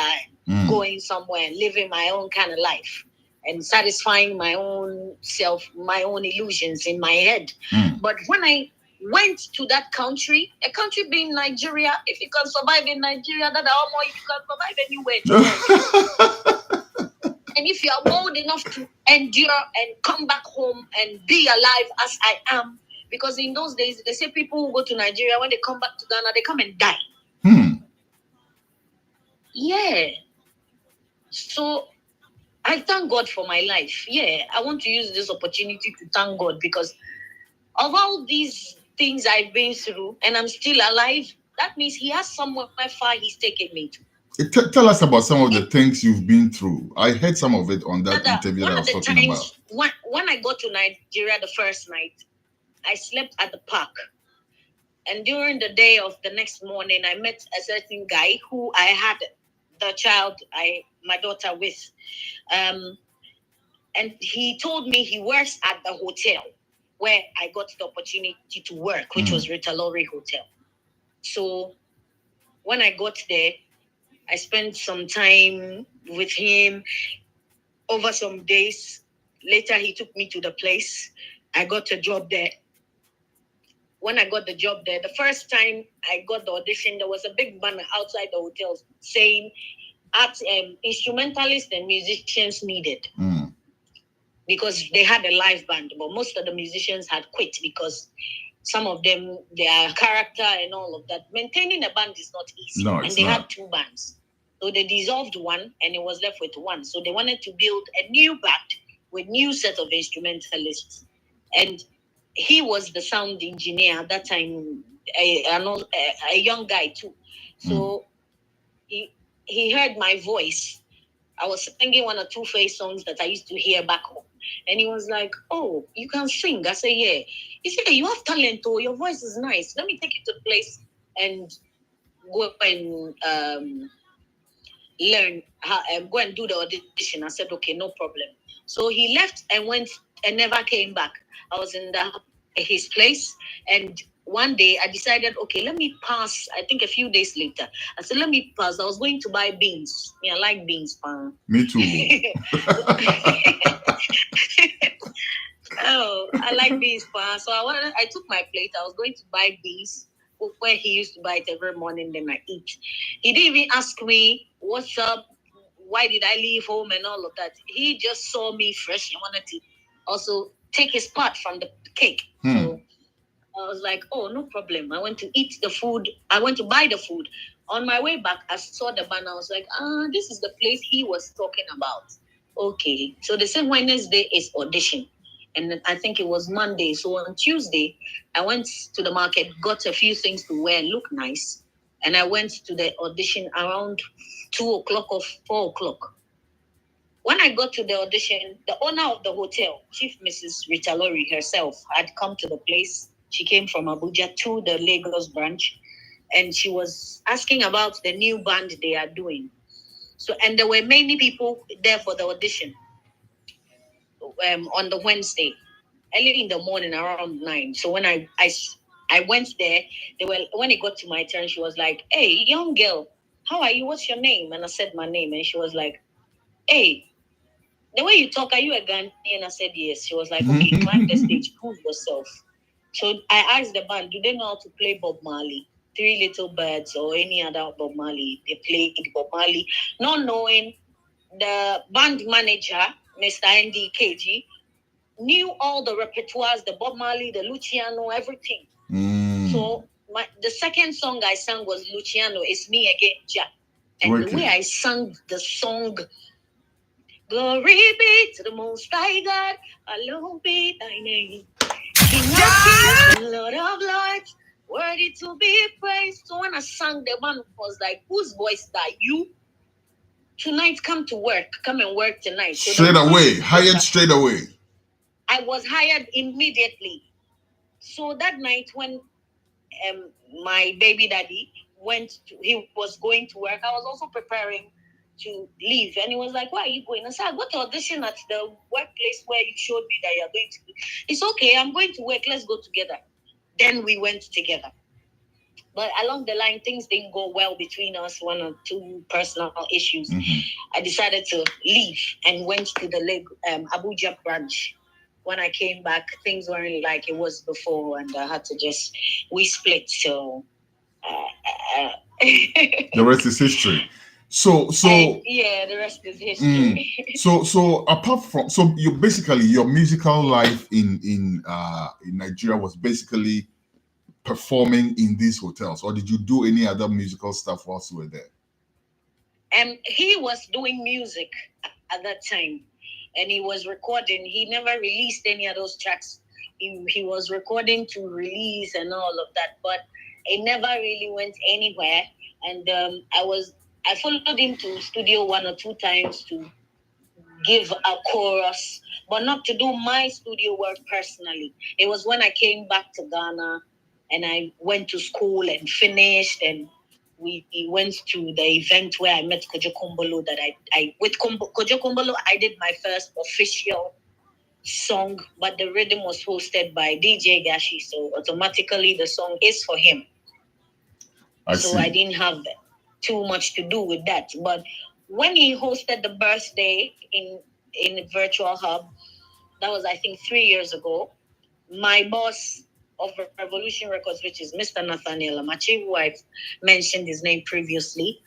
and going somewhere and living my own kind of life and satisfying my own self, my own illusions in my head. But when I went to that country, a country being Nigeria, if you can survive in Nigeria, that almost you can survive anywhere. And if you are bold enough to endure and come back home and be alive as I am, because in those days, they say people who go to Nigeria, when they come back to Ghana, they come and die. Yeah. So I thank God for my life. Yeah, I want to use this opportunity to thank God because of all these things I've been through and I'm still alive, that means he has somewhere far he's taken me to. Tell us about some of the things you've been through. I heard some of it on that interview that I was talking about. when I got to Nigeria the first night, I slept at the park. And during the day of the next morning, I met a certain guy who I had the child, my daughter with. And he told me he works at the hotel where I got the opportunity to work, which was Rita Lowry Hotel. So when I got there, I spent some time with him over some days. Later, he took me to the place. I got a job there. When I got the job there, the first time I got the audition, there was a big banner outside the hotel saying instrumentalists and musicians needed. Because they had a live band, but most of the musicians had quit because some of them, their character and all of that. Maintaining a band is not easy. No, and they had 2 bands. So they dissolved one and it was left with 1. So they wanted to build a new band with new set of instrumentalists. And he was the sound engineer at that time, a young guy too. So he heard my voice. I was singing one or 2 Face songs that I used to hear back home. And he was like, "Oh, you can sing?" I said, "Yeah." He said, "You have talent, oh, your voice is nice. Let me take you to the place and go and learn how go and do the audition." I said, "Okay, no problem." So he left and went and never came back. I was in his place, and one day I decided, okay, let me pass. I think a few days later, I said, let me pass. I was going to buy beans. Yeah, I like beans, man. Me too. Oh, I like beans, man. So I took my plate. I was going to buy beans where he used to buy it every morning. Then I eat. He didn't even ask me what's up, why did I leave home and all of that. He just saw me fresh and wanted to also take his part from the cake. So I was like, oh, no problem. I went to eat the food. I went to buy the food. On my way back, I saw the banner. I was like, this is the place he was talking about. Okay. So they said Wednesday is audition. And I think it was Monday. So on Tuesday, I went to the market, got a few things to wear and look nice. And I went to the audition around 2 o'clock or 4 o'clock. When I got to the audition, the owner of the hotel, Chief Mrs. Rita Lowry herself, had come to the place. She came from Abuja to the Lagos branch, and she was asking about the new band they are doing. So, and there were many people there for the audition on the Wednesday, early in the morning, around 9. So when I went there, when it got to my turn, she was like, "Hey, young girl, how are you? What's your name?" And I said my name, and she was like, "Hey, the way you talk, are you a Ghanaian?" I said yes. She was like, "Okay, climb the stage, prove yourself." So I asked the band, do they know how to play Bob Marley? 3 Little Birds or any other Bob Marley? They played Bob Marley, not knowing the band manager, Mr. Andy KG, knew all the repertoires, the Bob Marley, the Luciano, everything. So the second song I sang was Luciano, It's Me Again, Jack. And the way I sang the song, glory be to the Most High God, hallowed be thy name. King of kings and Lord of lords, worthy to be praised. So when I sang, the man was like, whose voice is that? You? Tonight, come to work. Come and work tonight. So straight away. Hired straight away. I was hired immediately. So that night when my baby daddy he was going to work, I was also preparing to leave. And he was like, why are you going? I said, I got to audition at the workplace where you showed me that you're going to be. It's okay, I'm going to work. Let's go together. Then we went together. But along the line, things didn't go well between us, 1 or 2 personal issues. I decided to leave and went to the Abuja branch. When I came back, things weren't like it was before, and I had to we split. So the rest is history. So yeah, the rest is history. So apart from, so you basically, your musical life in Nigeria was basically performing in these hotels, or did you do any other musical stuff whilst you were there? He was doing music at that time, and he was recording. He never released any of those tracks. He was recording to release and all of that, but it never really went anywhere. And I followed him to studio 1 or 2 times to give a chorus, but not to do my studio work personally. It was when I came back to Ghana and I went to school and finished, and we went to the event where I met Kojo Kombolo. That I with Kojo Kombolo, I did my first official song, but the rhythm was hosted by DJ Gashi, so automatically the song is for him. I didn't have too much to do with that. But when he hosted the birthday in Virtual Hub, that was I think 3 years ago, my boss of Revolution Records, which is Mr. Nathaniel Amachi, who I've mentioned his name previously,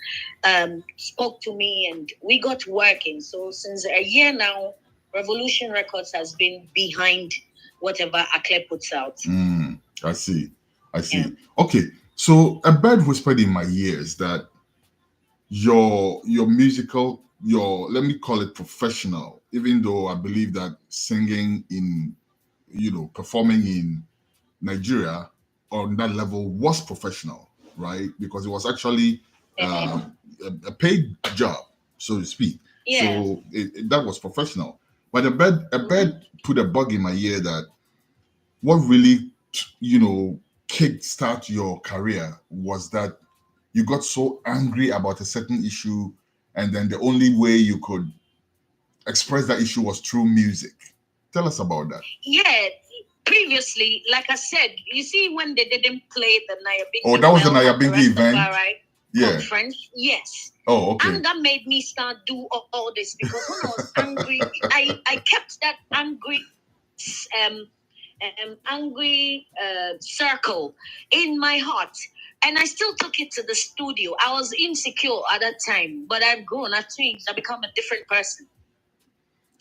spoke to me and we got working. So since a year now, Revolution Records has been behind whatever Aklerh puts out. I see. Yeah. Okay, so a bird whispered in my ears that your musical, let me call it professional, even though I believe that singing in, performing in Nigeria on that level was professional, right? Because it was actually a paid job, so to speak. Yeah. So that was professional. But a bird put a bug in my ear that what really, kickstart your career was that you got so angry about a certain issue, and then the only way you could express that issue was through music. Tell us about that. Yeah. Previously, like I said, you see when they didn't play the Nyabingi. Oh, that was the Nyabingi event? Conference? Yes. Oh, okay. And that made me start do all this, because when I was angry, I kept that angry circle in my heart. And I still took it to the studio. I was insecure at that time, but I've grown, I've changed, I've become a different person.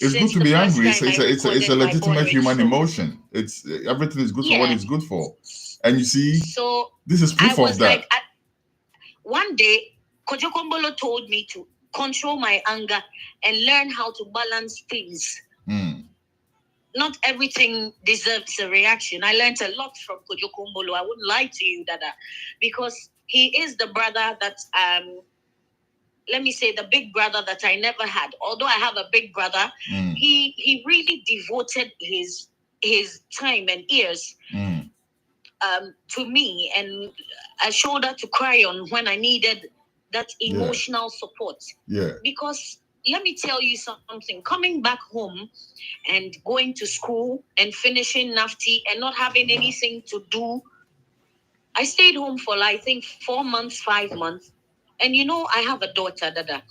It's good to be angry. It's a legitimate human emotion. It's everything is good for what it's good for. And you see, so this is proof of that. One day, Kojo Kombolo told me to control my anger and learn how to balance things. Not everything deserves a reaction. I learned a lot from Kojo Kombolo. I wouldn't lie to you, Dada, because he is the brother that let me say the big brother that I never had. Although I have a big brother, he really devoted his time and ears to me, and a shoulder to cry on when I needed that emotional support. Yeah. Because let me tell you something. Coming back home and going to school and finishing NAFTI and not having anything to do, I stayed home for I think 4 months, 5 months. And I have a daughter, Dada.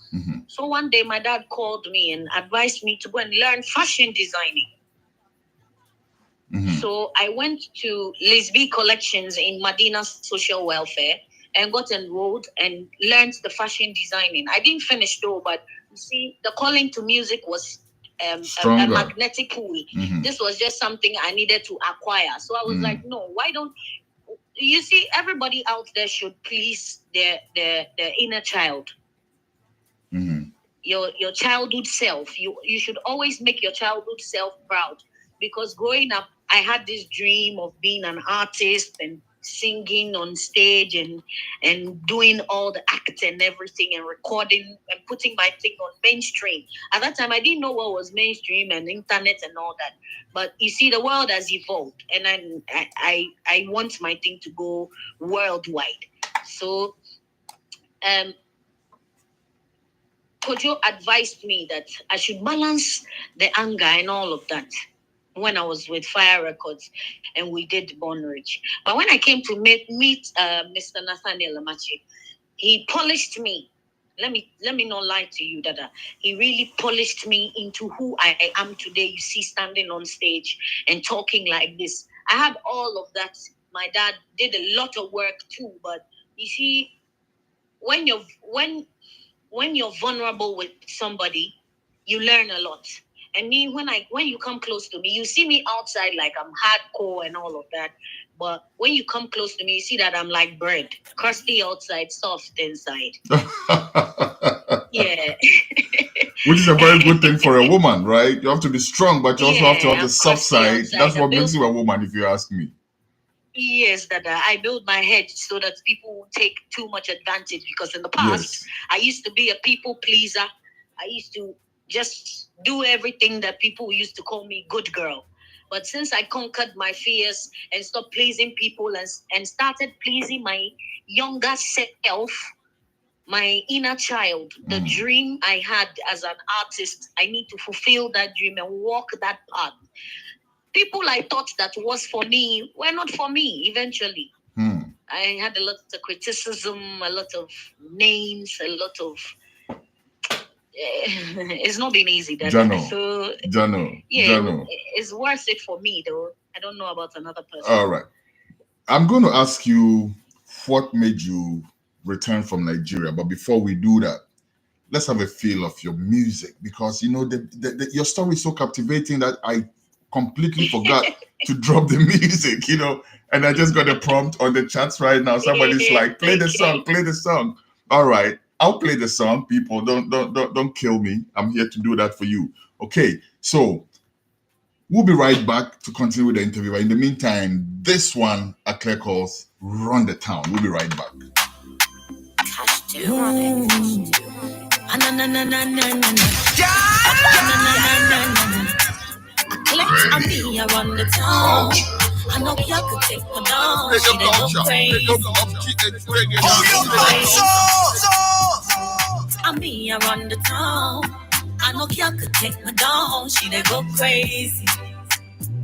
So one day my dad called me and advised me to go and learn fashion designing. So I went to Lisby Collections in Medina Social Welfare and got enrolled and learned the fashion designing. I didn't finish though, but you see, the calling to music was a magnetic pull. This was just something I needed to acquire. So I was like, no, why don't you see, everybody out there should please their inner child. Your childhood self. You should always make your childhood self proud, because growing up, I had this dream of being an artist and singing on stage and doing all the act and everything and recording and putting my thing on mainstream. At that time, I didn't know what was mainstream and internet and all that. But you see, the world has evolved, and I want my thing to go worldwide. So, Kojo advised me that I should balance the anger and all of that when I was with Fire Records and we did Born Rich. But when I came to meet Mr. Nathaniel Amachi, he polished me. Let me not lie to you, Dada. He really polished me into who I am today. You see, standing on stage and talking like this. I had all of that. My dad did a lot of work too. But you see, when you're vulnerable with somebody, you learn a lot. And me, when you come close to me, you see me outside like I'm hardcore and all of that. But when you come close to me, you see that I'm like bread, crusty outside, soft inside. Yeah. Which is a very good thing for a woman, right? You have to be strong, but you also have to have the soft side. Outside. That's what makes you a woman, if you ask me. Yes, Dada. I build my head so that people won't take too much advantage, because in the past, I used to be a people pleaser. I used to just do everything that people used to call me good girl. But since I conquered my fears and stopped pleasing people and started pleasing my younger self, my inner child, the dream I had as an artist, I need to fulfill that dream and walk that path. People I thought that was for me were not for me eventually. I had a lot of criticism, a lot of names, a lot of... it's not been easy. Jano. It's worth it for me though. I don't know about another person. All right. I'm going to ask you what made you return from Nigeria. But before we do that, let's have a feel of your music, because you know your story is so captivating that I completely forgot to drop the music, you know, and I just got a prompt on the chats right now. Somebody's like, play the song. All right, I'll play the song. People, don't kill me. I'm here to do that for you. Okay, so we'll be right back to continue with the interview. But in the meantime, this one, Aklerh calls Run the Town. We'll be right back. I'm me around the town. I know y'all could take me down. She they go crazy. I'm me around the town. I know y'all could take me down. She they go crazy.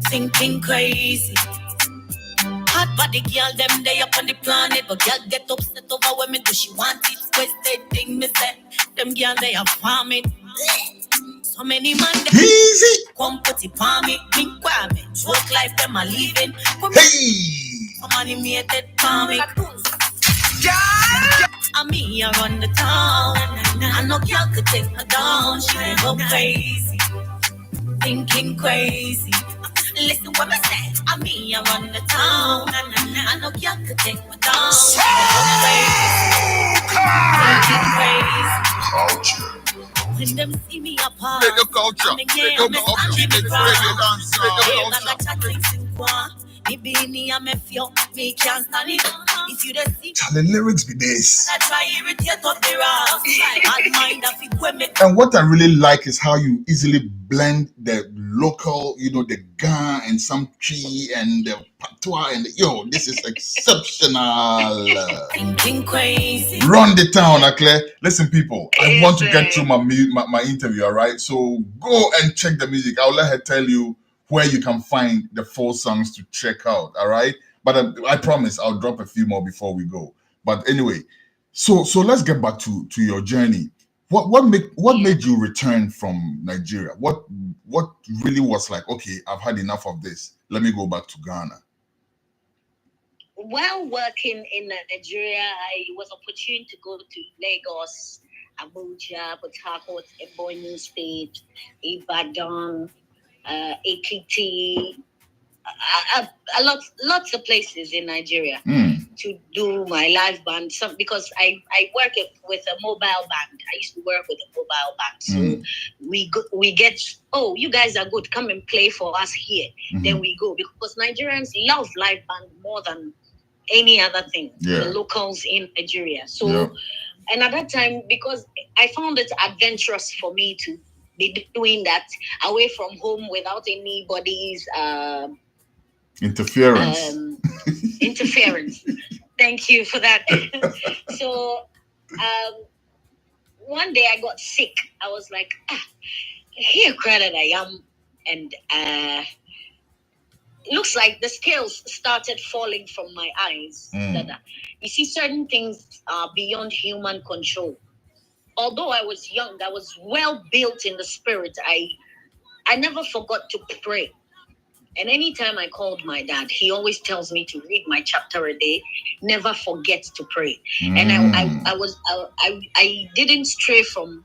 Thinking crazy. Hot body girl, them they up on the planet. But girl get upset over when me do she want it. Wasted thing me say. Them girl they have farm it. So many man Easy. Come put it on me, me kwame. Work life them a living. Come animated for me. I'm me around the town. I know y'all could take me down. She may go crazy, thinking crazy. Listen what I say. I'm me around the town. I know y'all could take me down. She may go crazy, thinking crazy. Culture. When them see me apart, Reggae culture. Reggae the lyrics be this. And what I really like is how you easily blend the local, you know, the Ga and some tree and the patois and this is exceptional. Run the town, Aklerh. Listen, people, I want to get through my interview, all right? So go and check the music. I'll let her tell you where you can find the full songs to check out, all right? But I promise I'll drop a few more before we go. But anyway, so let's get back to your journey. What made you return from Nigeria? What really was like, okay, I've had enough of this. Let me go back to Ghana. While working in Nigeria, I was opportune to go to Lagos, Abuja, Port Harcourt, Ebonyi State, Ibadan, Ekiti, lots of places in Nigeria to do my live band. Because I work with a mobile band. I used to work with a mobile band. So we get, oh, you guys are good. Come and play for us here. Then we go. Because Nigerians love live band more than any other thing. The locals in Nigeria. So, and at that time, because I found it adventurous for me to be doing that away from home without anybody's interference. Thank you for that. So one day I got sick. I was like, here credit I am, and looks like the scales started falling from my eyes. You see, certain things are beyond human control. Although I was young, I was well built in the spirit. I never forgot to pray. And anytime I called my dad, he always tells me to read my chapter a day, never forget to pray. And I didn't stray from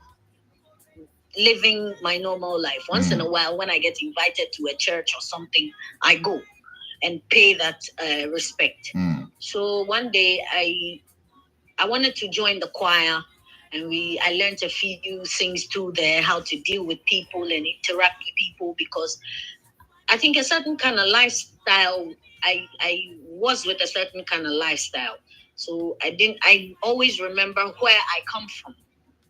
living my normal life. Once in a while, when I get invited to a church or something, I go and pay that respect. So one day I wanted to join the choir, and I learned a few things too there, how to deal with people and interact with people, because I think a certain kind of lifestyle, I was with a certain kind of lifestyle. So I always remember where I come from,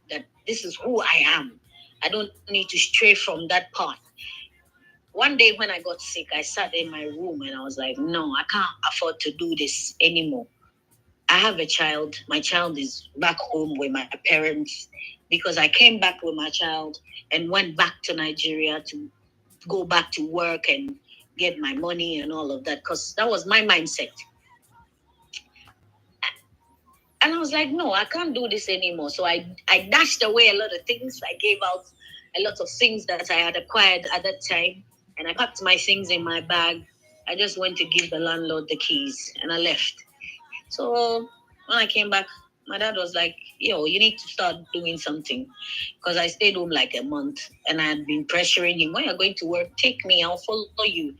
that this is who I am. I don't need to stray from that path. One day when I got sick, I sat in my room and I was like, no, I can't afford to do this anymore. I have a child. My child is back home with my parents because I came back with my child and went back to Nigeria to go back to work and get my money and all of that because that was my mindset. And I was like, no, I can't do this anymore. So I dashed away a lot of things. I gave out a lot of things that I had acquired at that time. And I packed my things in my bag. I just went to give the landlord the keys and I left. So when I came back, my dad was like, yo, you need to start doing something. Because I stayed home like a month and I had been pressuring him, when you're going to work, take me, I'll follow you.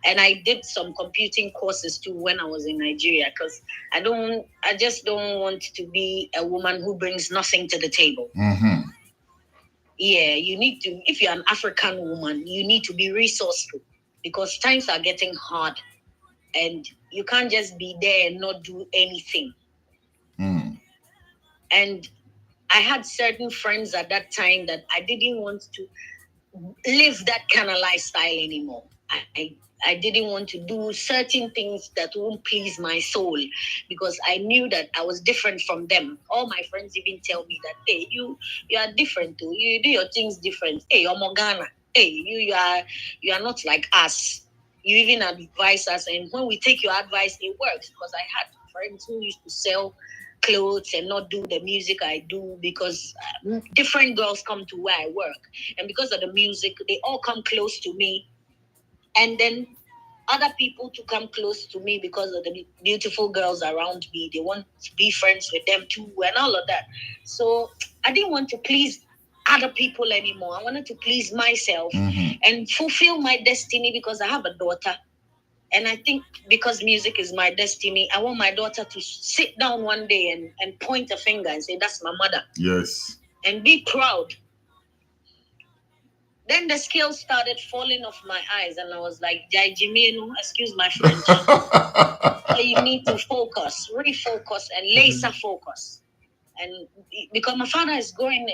And I did some computing courses too when I was in Nigeria because I just don't want to be a woman who brings nothing to the table. Mm-hmm. Yeah, you need to, if you're an African woman, you need to be resourceful because times are getting hard and you can't just be there and not do anything. And I had certain friends at that time that I didn't want to live that kind of lifestyle anymore. I didn't want to do certain things that won't please my soul because I knew that I was different from them. All my friends even tell me that, hey, you are different too. You do your things different. Hey, you're Morgana. Hey, you are not like us. You even advise us, and when we take your advice, it works. Because I had friends who used to sell clothes and not do the music I do because different girls come to where I work, and because of the music, they all come close to me. And then other people to come close to me because of the beautiful girls around me. They want to be friends with them too and all of that. So I didn't want to please other people anymore. I wanted to please myself and fulfill my destiny because I have a daughter. And I think because music is my destiny, I want my daughter to sit down one day and point a finger and say, that's my mother. Yes. And be proud. Then the scales started falling off my eyes, and I was like, Jai Jimeno, excuse my French. You need to focus, refocus, and laser focus. And because my father is growing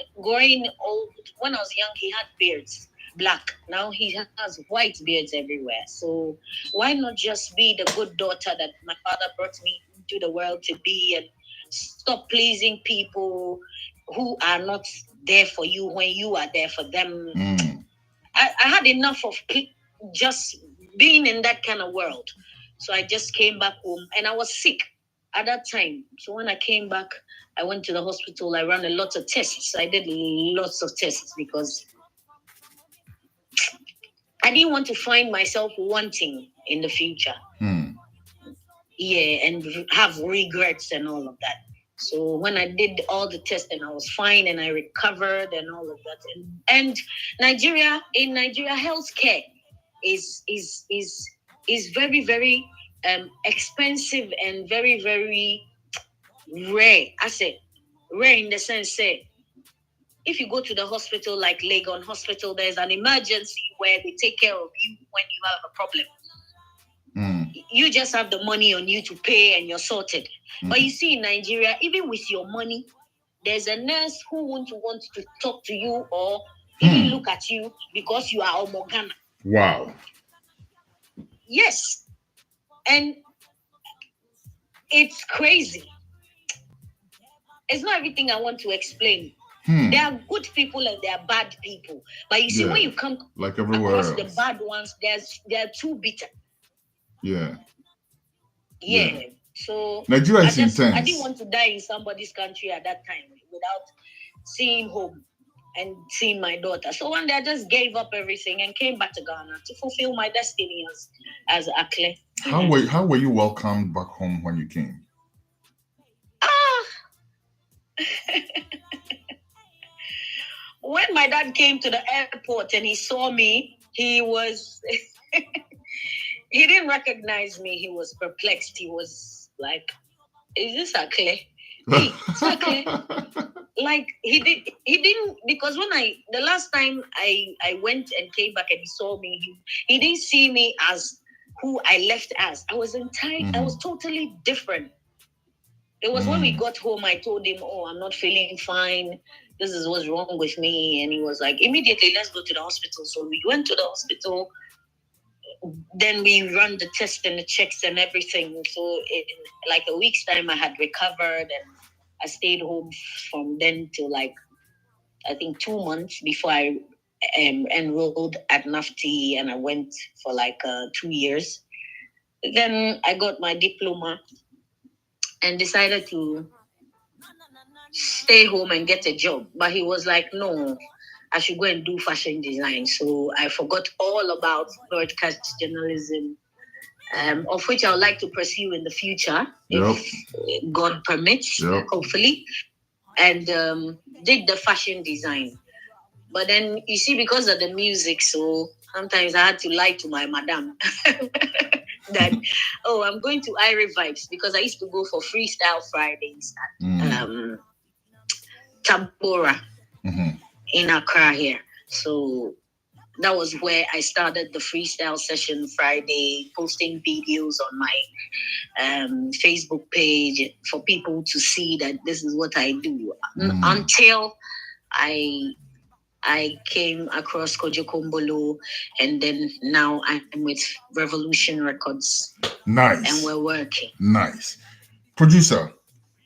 old. When I was young, he had beards, black. Now he has white beards everywhere. So why not just be the good daughter that my father brought me into the world to be, and stop pleasing people who are not there for you when you are there for them. I had enough of just being in that kind of world. So I just came back home and I was sick at that time. So when I came back, I went to the hospital. I ran a lot of tests. I did lots of tests because I didn't want to find myself wanting in the future. Yeah, and have regrets and all of that. So when I did all the tests and I was fine and I recovered and all of that, and Nigeria, healthcare is very, very expensive and very, very rare. I say rare in the sense say, if you go to the hospital like Legon Hospital, there's an emergency where they take care of you when you have a problem. You just have the money on you to pay and you're sorted. But you see in Nigeria, even with your money, there's a nurse who won't want to talk to you or even look at you because you are Omogana. Wow. Yes. And it's crazy. It's not everything I want to explain. There are good people and there are bad people. But you see, when you come like everywhere across else, the bad ones, they're too bitter. Yeah. So Nigeria is intense. I didn't want to die in somebody's country at that time without seeing home and seeing my daughter. So one day I just gave up everything and came back to Ghana to fulfill my destiny as Aklerh. How were you welcomed back home when you came? When my dad came to the airport and he saw me, he was he didn't recognize me. He was perplexed. He was like, is this Aklerh? Hey, it's Aklerh. Like he didn't, because the last time I went and came back and he saw me, he didn't see me as who I left as. I was I was totally different. It was when we got home, I told him, oh, I'm not feeling fine. this is what's wrong with me. And he was like, immediately, let's go to the hospital. So we went to the hospital. Then we run the tests and the checks and everything. So in like a week's time, I had recovered, and I stayed home from then till like, I think 2 months before I enrolled at NAFTI, and I went for like 2 years. Then I got my diploma and decided to stay home and get a job. But he was like, no, I should go and do fashion design. So I forgot all about broadcast journalism, of which I would like to pursue in the future, if God permits, hopefully. And did the fashion design. But then, you see, because of the music, so sometimes I had to lie to my madam that, I'm going to Irie Vibes, because I used to go for Freestyle Fridays at Tabora in Accra here. So that was where I started the Freestyle Session Friday, posting videos on my Facebook page for people to see that this is what I do. Until I came across Kojo Kombolo, and then now I'm with Revolution Records. Nice. And we're working. Nice. Producer,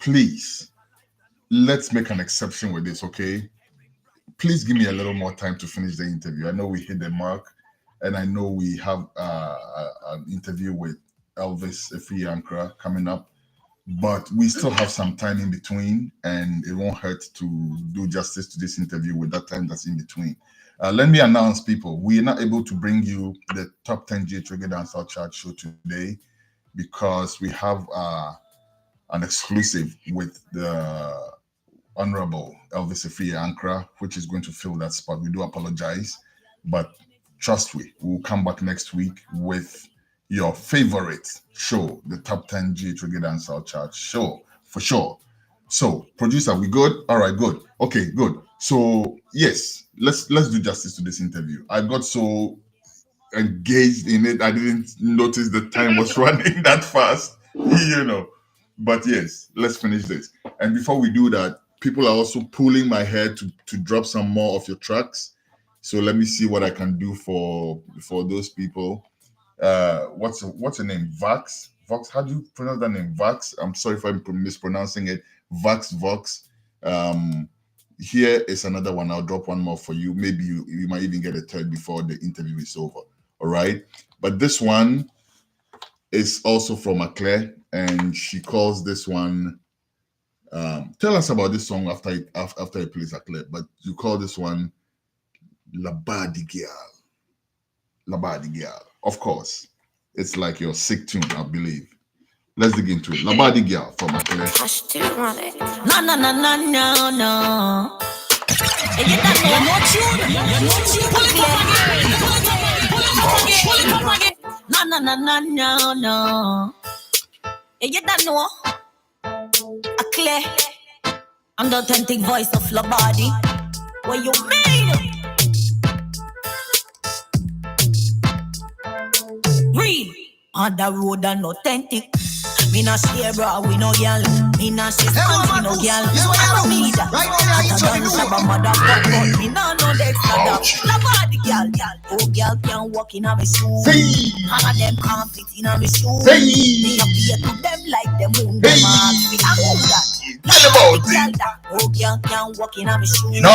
please, let's make an exception with this, okay? Please give me a little more time to finish the interview. I know we hit the mark, and I know we have an interview with Elvis Efiyankra coming up, but we still have some time in between, and it won't hurt to do justice to this interview with that time that's in between. Let me announce, people, we are not able to bring you the Top 10 GH Reggae Dancehall Chart show today because we have an exclusive with the Honorable Elvis Efiyankra, which is going to fill that spot. We do apologize, but trust me, we'll come back next week with your favorite show, the Top 10 GH Reggae Dancehall Chart show, for sure. So, producer, we good? All right, good. Okay, good. So, yes, let's do justice to this interview. I got so engaged in it, I didn't notice the time was running that fast, you know. But yes, let's finish this. And before we do that, people are also pulling my head to drop some more of your tracks. So let me see what I can do for those people. What's your name? Vox? How do you pronounce that name? Vox? I'm sorry if I'm mispronouncing it. Vox. Here is another one. I'll drop one more for you. Maybe you might even get a third before the interview is over. All right. But this one is also from Aklerh, and she calls this one. Tell us about this song after it plays Aklerh, but you call this one Labadi Girl. Labadi Girl. Of course, it's like your sick tune, I believe. Let's dig into it. Labadi Girl from Aklerh. No. No. You don't know. Aklerh, I'm the authentic voice of Labadi. What you mean? Read on the road and authentic. Me not share bro, we no girl. Me not share pants, we no girl. I don't need that. I don't dance about motherfucker. Me no know the extra that. Labadi girl. Oh girl can walk in a me shoe. And them can't fit in a me shoe. Me appear to them like them moon. Them ask me I know that. Oh girl can walk in a me shoe. No.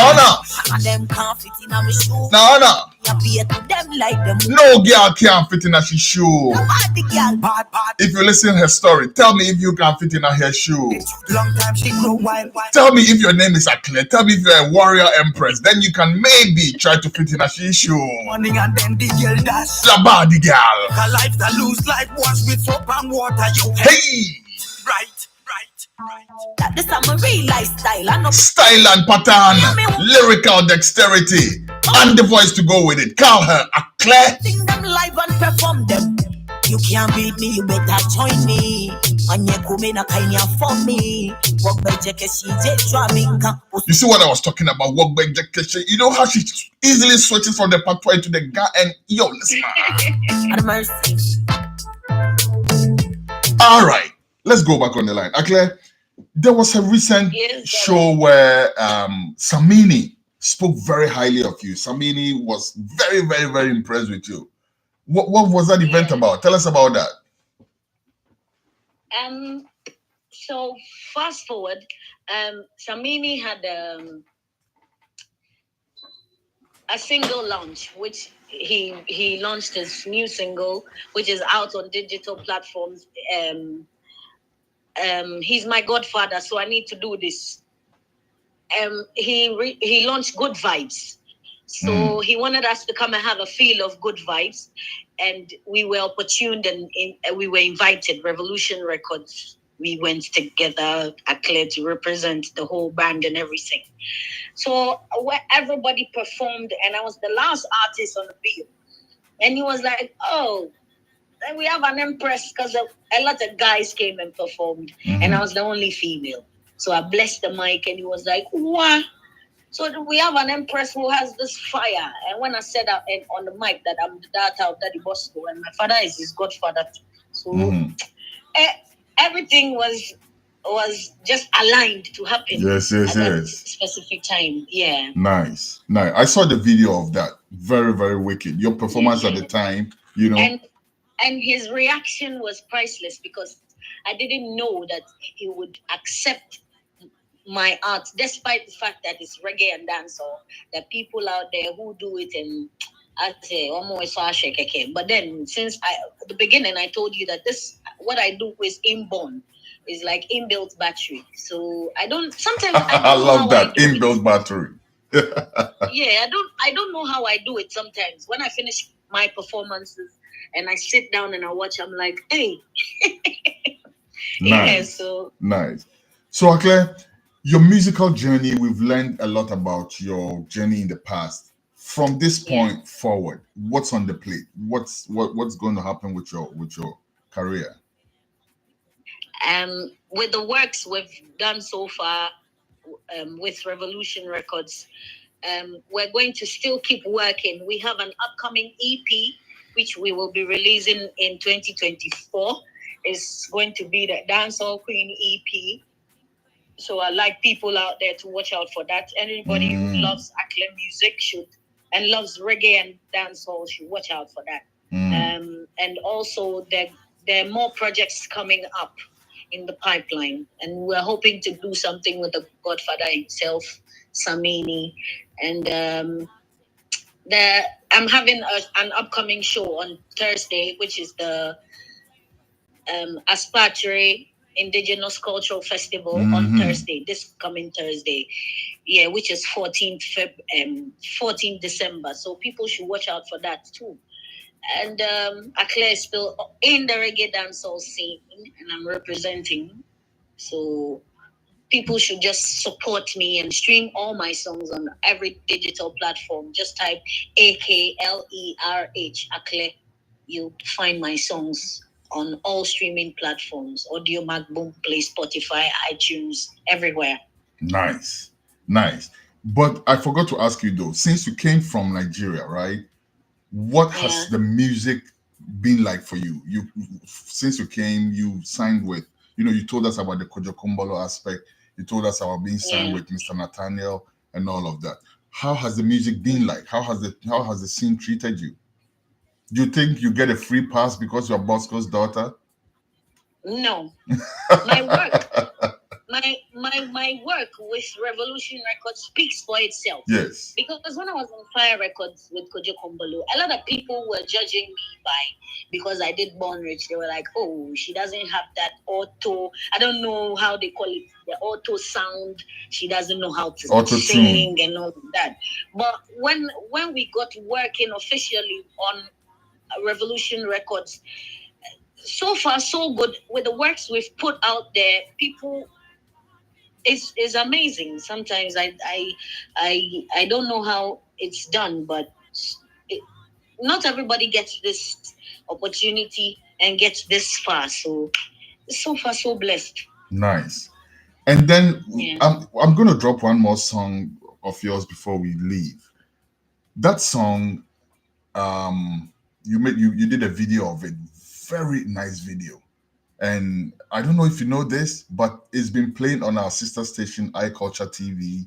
And them can't fit in a me shoe. No. Me appear to them like them moon. No girl can't fit in a shoe. Labadi girl. If you listen to her story, tell me if you can fit in her shoe. Long time she grow wild. Tell me if your name is Aklerh. Tell me if you're a warrior empress. Then you can maybe try to fit in a shoe. Morning and then the girl dash. Labadi girl. Her life that lose like wash with soap and water. You Hey. Right. That this is my real lifestyle. I know Style and pattern, lyrical dexterity, and the voice to go with it. Call her Aklerh. sing them live and perform them. You can't beat me, you better join me. And you come in a kind of for me. Walk by CJ drumming. You see what I was talking about? Walk by Jakeshi. You know how she easily switches from the patois to the ga and yo, listen. And mercy. All right, let's go back on the line. Aklerh, There was a recent show where Samini spoke very highly of you. Samini was very, very, very impressed with you. What was that event about? Tell us about that. So fast forward, Samini had a single launch, which he launched his new single, which is out on digital platforms. He's my godfather, so I need to do this. He launched Good Vibes. So he wanted us to come and have a feel of good vibes, and we were opportuned and we were invited. Revolution Records, we went together, Aklerh, to represent the whole band and everything. So where everybody performed, and I was the last artist on the bill, and he was like, "Oh, then we have an empress," because a lot of guys came and performed, and I was the only female. So I blessed the mic, and he was like, "What?" So we have an empress who has this fire. And when I said on the mic that I'm the daughter of Daddy Bosco and my father is his godfather, so everything was just aligned to happen. Yes. That specific time. Yeah. Nice. I saw the video of that. Very, very wicked. Your performance at the time, you know. And his reaction was priceless, because I didn't know that he would accept my art, despite the fact that it's reggae and dancehall. There are people out there who do it, and I say almost okay. But then, since at the beginning, I told you that what I do is inborn, is like inbuilt battery. So I don't. Sometimes I love that inbuilt battery. Yeah, I don't know how I do it. Sometimes when I finish my performances and I sit down and I watch, I'm like, hey. Nice. Yeah, nice. So Aklerh, your musical journey, we've learned a lot about your journey in the past. From this point forward, what's on the plate? What's going to happen with your career? With the works we've done so far, with Revolution Records, we're going to still keep working. We have an upcoming EP, which we will be releasing in 2024. It's going to be the Dancehall Queen EP. So I like people out there to watch out for that. Anybody who loves Aklerh music and loves reggae and dancehall should watch out for that. And also there are more projects coming up in the pipeline, and we're hoping to do something with the godfather himself, Samini. And I'm having an upcoming show on Thursday, which is the Aspatre Indigenous Cultural Festival on Thursday, this coming Thursday, which is 14th December. So people should watch out for that too. And Aklerh is still in the reggae dancehall scene, and I'm representing. So people should just support me and stream all my songs on every digital platform. Just type AKLERH, Aklerh. You'll find my songs on all streaming platforms: Audio Mac, Boomplay, Spotify, iTunes, everywhere. Nice. But I forgot to ask you though, since you came from Nigeria, right? What has the music been like for you? Since you came, you signed with, you told us about the Kojo Kumbolo aspect. You told us about being signed with Mr. Nathaniel and all of that. How has the music been like? How has the scene treated you? Do you think you get a free pass because you're Bosco's daughter? No. My work. My work with Revolution Records speaks for itself. Yes. Because when I was on Fire Records with Kojo Kumbolo, a lot of people were judging me because I did Born Rich. They were like, oh, she doesn't have that auto. I don't know how they call it, the auto sound. She doesn't know how to sing and all that. But when we got working officially on Revolution Records, so far so good with the works we've put out there. People, is amazing. Sometimes I don't know how it's done, but not everybody gets this opportunity and gets this far. So far so blessed. Nice. And then I'm going to drop one more song of yours before we leave. That song, you did a video of it. Very nice video. And I don't know if you know this, but it's been playing on our sister station, iCulture TV,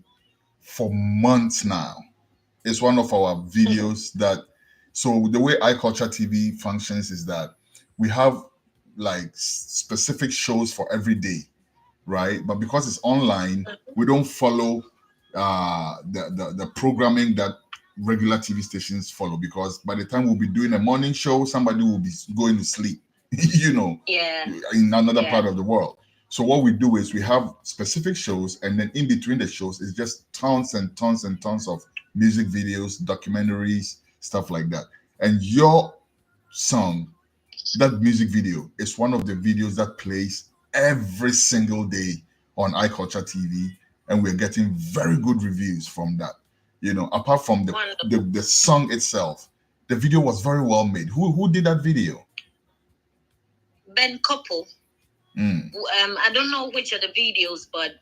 for months now. It's one of our videos that, so the way iCulture TV functions is that we have like specific shows for every day, right? But because it's online, we don't follow the programming that regular TV stations follow, because by the time we'll be doing a morning show, somebody will be going to sleep, you know, in another part of the world. So what we do is we have specific shows, and then in between the shows is just tons and tons and tons of music videos, documentaries, stuff like that. And your song, that music video, is one of the videos that plays every single day on iCulture TV, and we're getting very good reviews from that. You know, apart from the song itself, the video was very well made. Who did that video? Ben Couple. I don't know which of the videos, but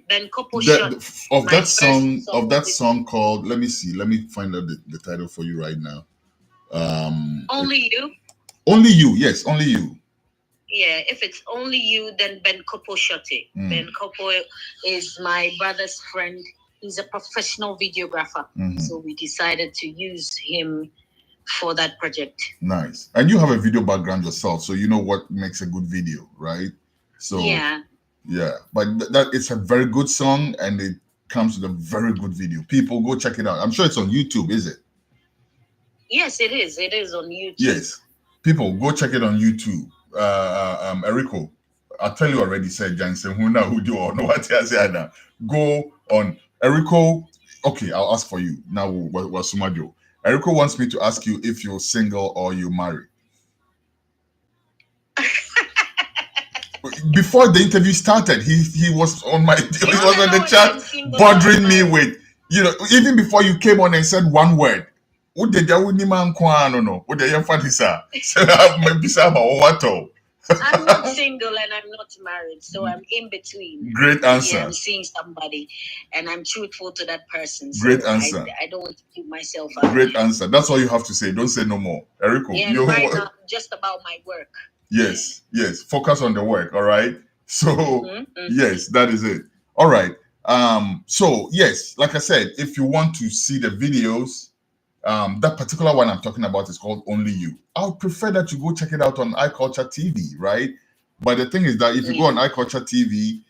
Ben Couple shot of that song called, let me see, let me find out the title for you right now. Only You. Only You, yes, Only You. Yeah, if it's Only You, then Ben Couple shot it. Ben Couple is my brother's friend. He's a professional videographer. So we decided to use him for that project. Nice. And you have a video background yourself, so you know what makes a good video, right? So yeah. But that it's a very good song, and it comes with a very good video. People, go check it out. I'm sure it's on YouTube, is it? Yes, it is. It is on YouTube. Yes. People, go check it on YouTube. Eriko, I'll tell you already, said Jansen, who now who do or know what I say now. Go on Eriko. Okay, I'll ask for you now. What's Sumajo? Eriko wants me to ask you if you're single or you're married. Before the interview started, he was on my he was on the chat bothering me with, you know, even before you came on and said one word. I'm not single and I'm not married, so I'm in between. Great answer. Yeah, I'm seeing somebody and I'm truthful to that person. So great answer. I don't want to keep myself out. Great answer. That's all you have to say. Don't say no more. Eriko, yeah, right now, just about my work. Yes. Focus on the work, all right? So, yes, that is it. All right. So, yes, like I said, if you want to see the videos, that particular one I'm talking about is called Only You. I would prefer that you go check it out on iCulture TV, right? But the thing is that if you go on iCulture TV,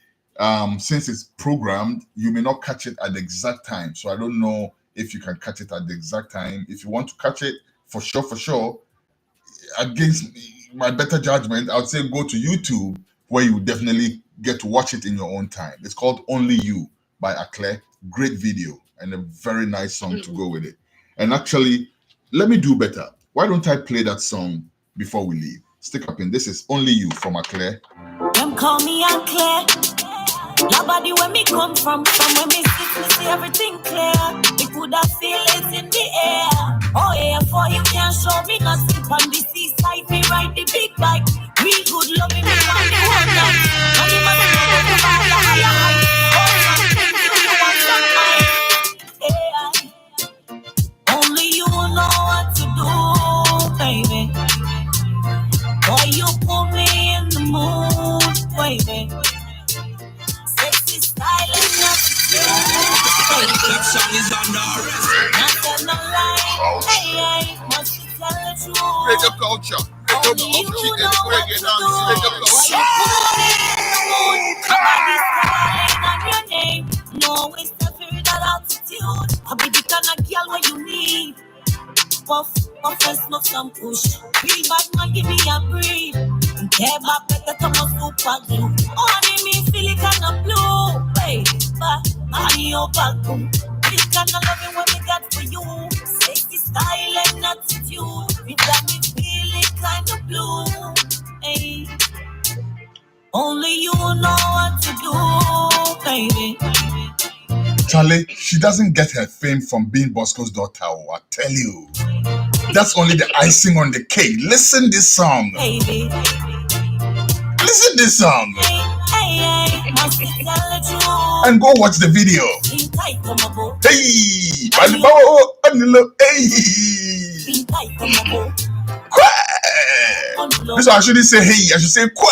since it's programmed, you may not catch it at the exact time. So I don't know if you can catch it at the exact time. If you want to catch it for sure, against my better judgment, I would say go to YouTube, where you definitely get to watch it in your own time. It's called Only You by Aklerh. Great video and a very nice song to go with it. And actually, let me do better. Why don't I play that song before we leave? Stick up in. This is Only You from Aklerh. Them call me Aklerh. Nobody where me come from when me sit, me see everything clear. Me coulda feel it in the air. Oh yeah, for you can't show me no sleep on the seaside. Me ride the big bike. Real good loving me on the whole night. Money must go to the higher height. Only you know what to do, baby. Boy, you put me in the mood, baby. Sexy style and attitude, baby. That song is under arrest. Not no lie, hey, must you tell the truth? Reggae culture. Only you know what to do. Boy, you put me in the mood. Nobody's calling on your name. No, it's the spirit that altitude. I'll be the kind of girl what you need. Puff, snuff some push. Real bad man, give me a breathe. Care back better to my super glue. Honey, me feel it kind of blue. Baby, honey, your back boom. This kind of loving what we got for you. Sexy style and attitude. You got me feel it kind of blue. Hey. Only you know what to do, baby. Charlie, she doesn't get her fame from being Bosco's daughter, I tell you. That's only the icing on the cake. Listen this song. Baby. Listen this song. Hey, and go watch the video. Hey. This one I shouldn't say hey, I should say que.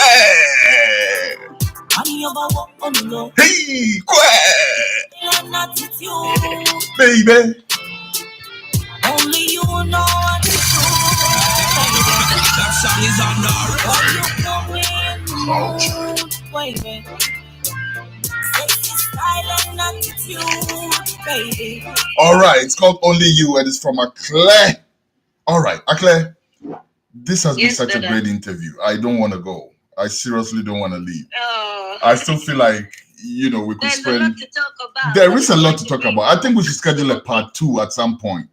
Hey, que. Baby. Only you know what to do. That song is on the All right, it's called Only You, and it's from Aklerh. All right, Aklerh, this has been such a great interview. I don't want to go. I seriously don't want to leave. I still feel like, we could spend. There's a lot to talk about. There is a lot to talk about. I think we should schedule a part 2 at some point,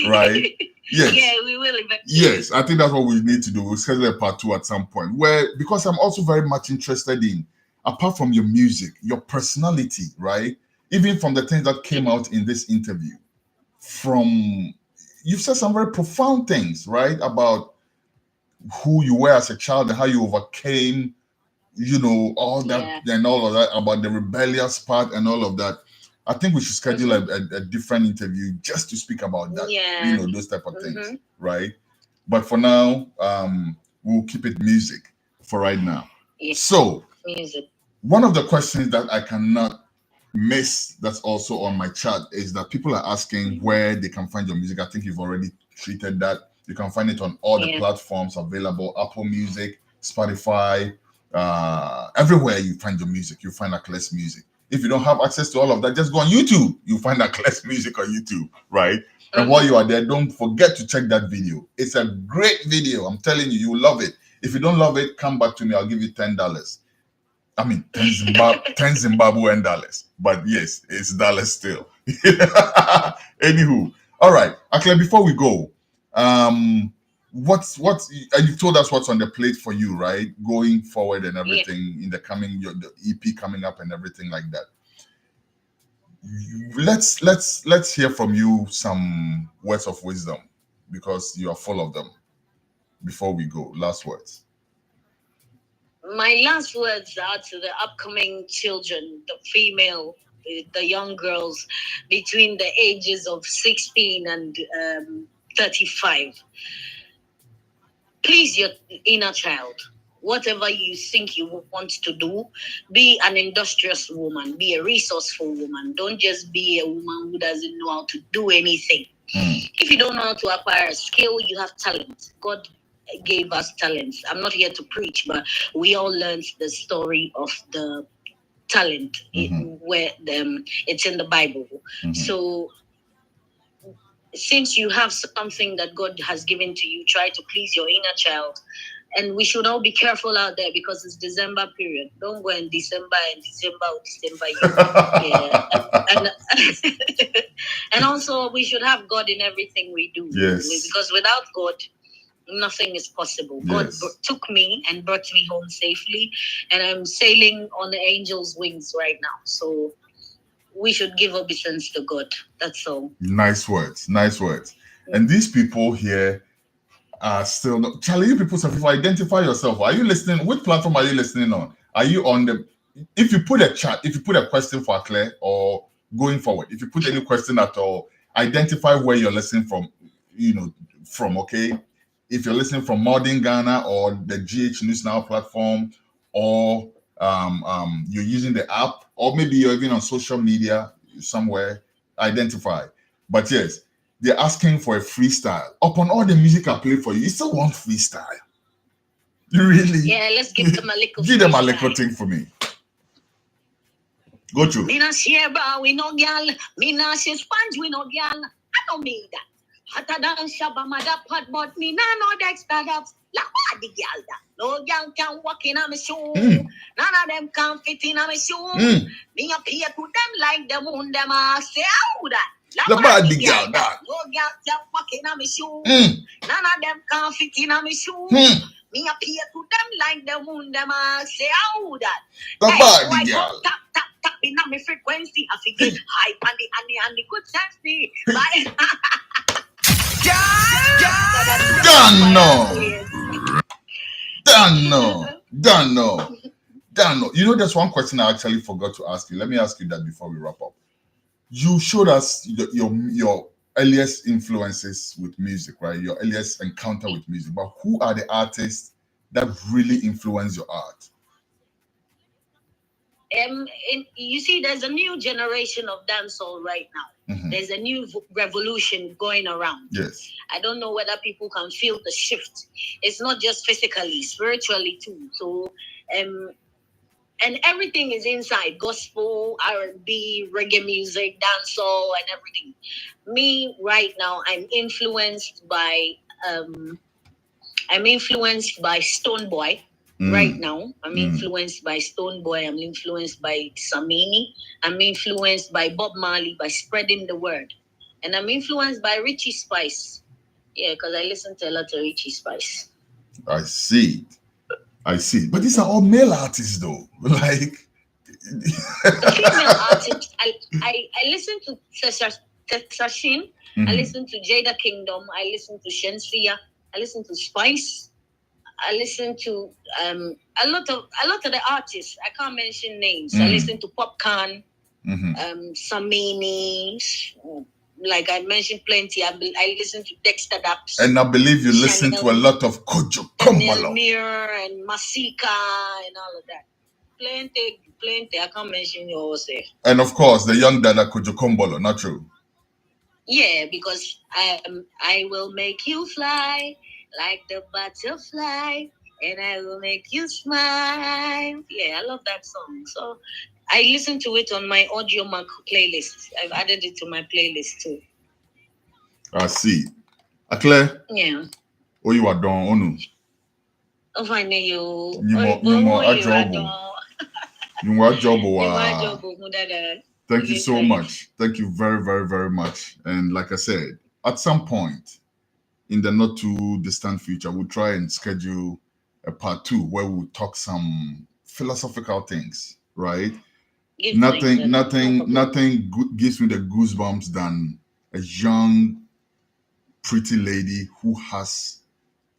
right? Yes. Yeah, we will eventually. Yes, I think that's what we need to do. We'll schedule a part 2 at some point. Because I'm also very much interested in, apart from your music, your personality, right? Even from the things that came out in this interview, you've said some very profound things, right? About who you were as a child and how you overcame, all that and all of that, about the rebellious part and all of that. I think we should schedule a different interview just to speak about that, those type of things, right? But for now, we'll keep it music for right now. Yeah. So, Music. one of the questions that I cannot miss that's also on my chat is that people are asking where they can find your music. I think you've already treated that. You can find it on all the platforms available: Apple Music, Spotify, everywhere you find your music, you find Aklerh's music. If you don't have access to all of that, just go on YouTube. You find Aklerh's music on YouTube, right? And while you are there, don't forget to check that video. It's a great video. I'm telling you, you will love it. If you don't love it, come back to me. I'll give you $10. I mean, 10 Zimbabwean dollars. But yes, it's dollars still. Anywho, all right, Aklerh, before we go, what's and you've told us what's on the plate for you, right? Going forward and everything in the coming, the EP coming up and everything like that. Let's hear from you some words of wisdom, because you are full of them. Before we go, last words. My last words are to the upcoming children, the female, the young girls between the ages of 16 and 35. Please your inner child. Whatever you think you want to do, be an industrious woman, be a resourceful woman. Don't just be a woman who doesn't know how to do anything. If you don't know how to acquire a skill, you have talent. God gave us talents. I'm not here to preach, but we all learned the story of the talent where it's in the Bible. So since you have something that God has given to you, try to please your inner child. And we should all be careful out there because it's December period. Don't go in December. And also we should have God in everything we do. Yes. Because without God, nothing is possible. Yes. God took me and brought me home safely, and I'm sailing on the angel's wings right now. So we should give obeisance to God. That's all. Nice words. And these people here are still not. Charlie, you people, if you identify yourself, are you listening? Which platform are you listening on? Are you on the? If you put a question for Aklerh or going forward, if you put any question at all, identify where you're listening from. Okay. If you're listening from Modern Ghana or the GH News Now platform, or you're using the app, or maybe you're even on social media somewhere, identify. But yes, they're asking for a freestyle. Upon all the music I play for you, you still want freestyle. You really? Yeah, let's give them a little Give them a little thing for me. Go to. Me not share bar with no girl. Me not share sponge with no girl. I don't mean that. Hotter than Shabba mother pot, but me nah know the extra dubs. La body girl that. No girl can walk in on my shoe. None of them can fit in on my shoe. Me appear to them like the moon. Them a say how that. La body girl that. No girl can walk in on my shoe. None of them can fit in on my shoe. Me appear to them like the moon. Them a say how that. La body girl. Tap in on my frequency. I forget high and the good sense me. Done no. There's one question I actually forgot to ask you. Let me ask you that before we wrap up. You showed us your earliest influences with music, right? Your earliest encounter with music. But who are the artists that really influence your art? You see, there's a new generation of dancehall right now. Mm-hmm. There's a new revolution going around. Yes. I don't know whether people can feel the shift. It's not just physically, spiritually too. So, and everything is inside: gospel, R&B, reggae music, dancehall, and everything. Me right now, I'm influenced by Stonebwoy. Right now, I'm influenced by Stonebwoy. I'm influenced by Samini. I'm influenced by Bob Marley, by spreading the word. And I'm influenced by Richie Spice. Yeah, because I listen to a lot of Richie Spice. I see. But these are all male artists though. Like female artists. I listen to Sashin. Mm-hmm. I listen to Jada Kingdom. I listen to Shensia. I listen to Spice. I listen to a lot of the artists. I can't mention names. I listen to Popcorn, Samini, like I mentioned plenty. I listen to Dexter Daps. And I believe you listen to a lot of Kojo Kombolo. And Masika and all of that. Plenty. I can't mention yours. And of course, the young Dada Kojo Kombolo, not true? Yeah, because I will make you fly like the butterfly, and I will make you smile. Yeah, I love that song. So I listen to it on my Audio Mac playlist. I've added it to my playlist too. I see. Aklerh? Yeah. Oh, you are done, Onu. Oh, fine, you. You more a job. You are job. Thank you so much. Thank you very, very, very much. And like I said, at some point in the not too distant future, we'll try and schedule a part 2 where we'll talk some philosophical things, right? Nothing gives me the goosebumps than a young, pretty lady who has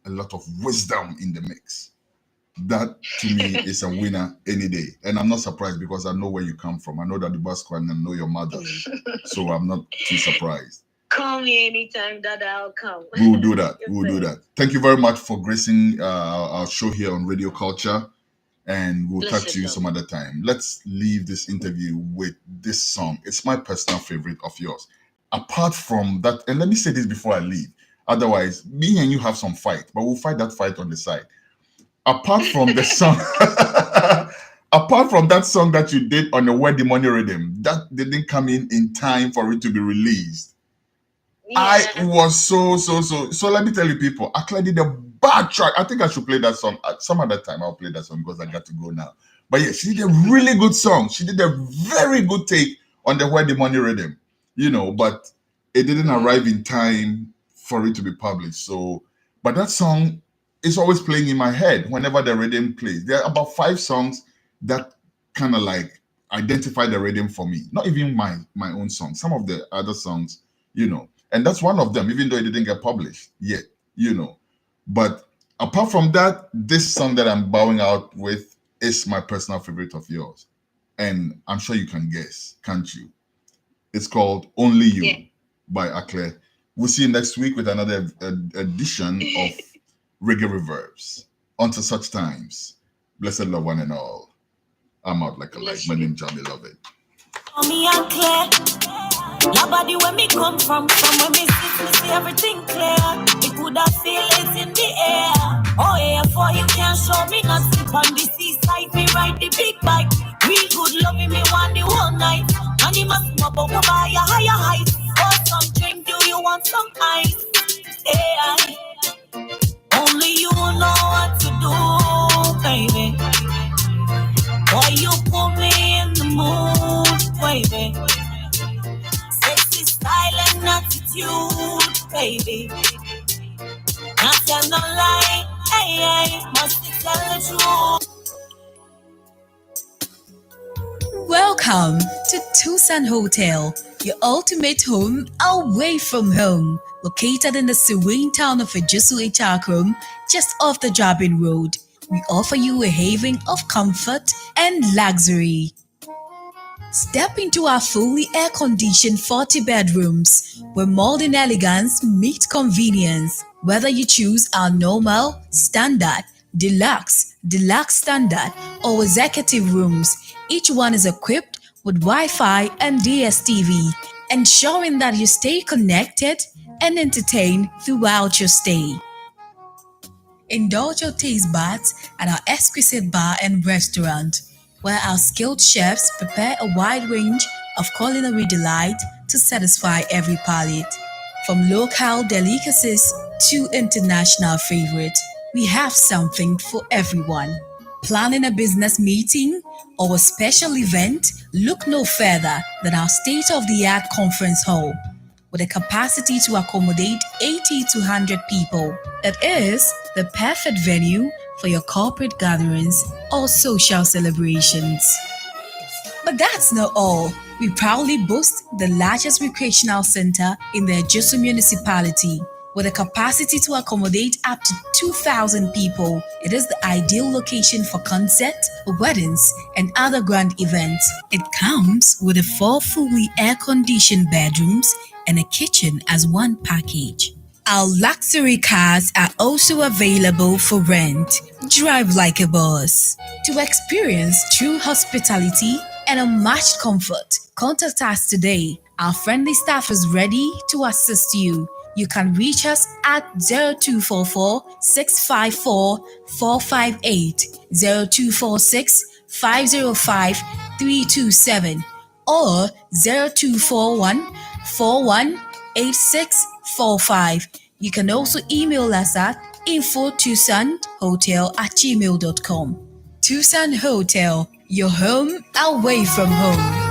a lot of wisdom in the mix. That to me is a winner any day. And I'm not surprised because I know where you come from. I know that the Basque and I know your mother. So I'm not too surprised. Call me anytime that I'll come. We will do that. Thank you very much for gracing our show here on Radio Culture. And we'll talk to you some other time. Let's leave this interview with this song. It's my personal favorite of yours. Apart from that, and let me say this before I leave. Otherwise, me and you have some fight, but we'll fight that fight on the side. Apart from the song, apart from that song that you did on the Wedding Money Rhythm, that didn't come in time for it to be released. Yeah. I was so. Let me tell you, people, Aklerh did a bad track. I think I should play that song at some other time. I'll play that song because I got to go now. But yeah, she did a really good song. She did a very good take on the Wedding Money Rhythm, but it didn't arrive in time for it to be published. So, but that song is always playing in my head whenever the rhythm plays. There are about 5 songs that kind of like identify the rhythm for me. Not even my own song. Some of the other songs, and that's one of them, even though it didn't get published yet, But apart from that, this song that I'm bowing out with is my personal favorite of yours. And I'm sure you can guess, can't you? It's called Only You by Aklerh. We'll see you next week with another edition of Reggae Reverbs. Until such times, blessed love one and all. I'm out like a light. My name is Johnny Lovett. Me Aklerh, your body where me come from when me see everything clear. Me coulda feel it in the air. Oh yeah, for you can't show me nothing on the seaside. Me ride the big bike, real good loving me want the whole night. And you must go buy a higher height. Want some drink? Do you want some ice? Yeah. Only you know what to do, baby. Boy, you put me in the mood, baby. Sexy style and attitude, baby. Not tell no lie, hey, must tell the truth. Welcome to Tucson Hotel, your ultimate home away from home. Located in the serene town of Ejisu Itakrum, just off the Jabin Road, we offer you a haven of comfort and luxury. Step into our fully air-conditioned 40 bedrooms where modern elegance meets convenience. Whether you choose our normal, standard, deluxe standard, or executive rooms, each one is equipped with Wi-Fi and DSTV, ensuring that you stay connected and entertained throughout your stay. Indulge your taste buds at our exquisite bar and restaurant, where our skilled chefs prepare a wide range of culinary delight to satisfy every palate. From local delicacies to international favorites, we have something for everyone. Planning a business meeting or a special event? Look no further than our state-of-the-art conference hall with a capacity to accommodate 80 to 100 people. It is the perfect venue for your corporate gatherings or social celebrations. But that's not all. We proudly boast the largest recreational center in the Ejoso municipality. With a capacity to accommodate up to 2,000 people, it is the ideal location for concerts, weddings, and other grand events. It comes with 4 fully air-conditioned bedrooms and a kitchen as one package. Our luxury cars are also available for rent. Drive like a boss. To experience true hospitality and unmatched comfort, contact us today. Our friendly staff is ready to assist you. You can reach us at 0244 654 458, 0246 505 327, or 0241 418645. You can also email us at info@tucsonhotel@gmail.com. Tucson Hotel, your home away from home.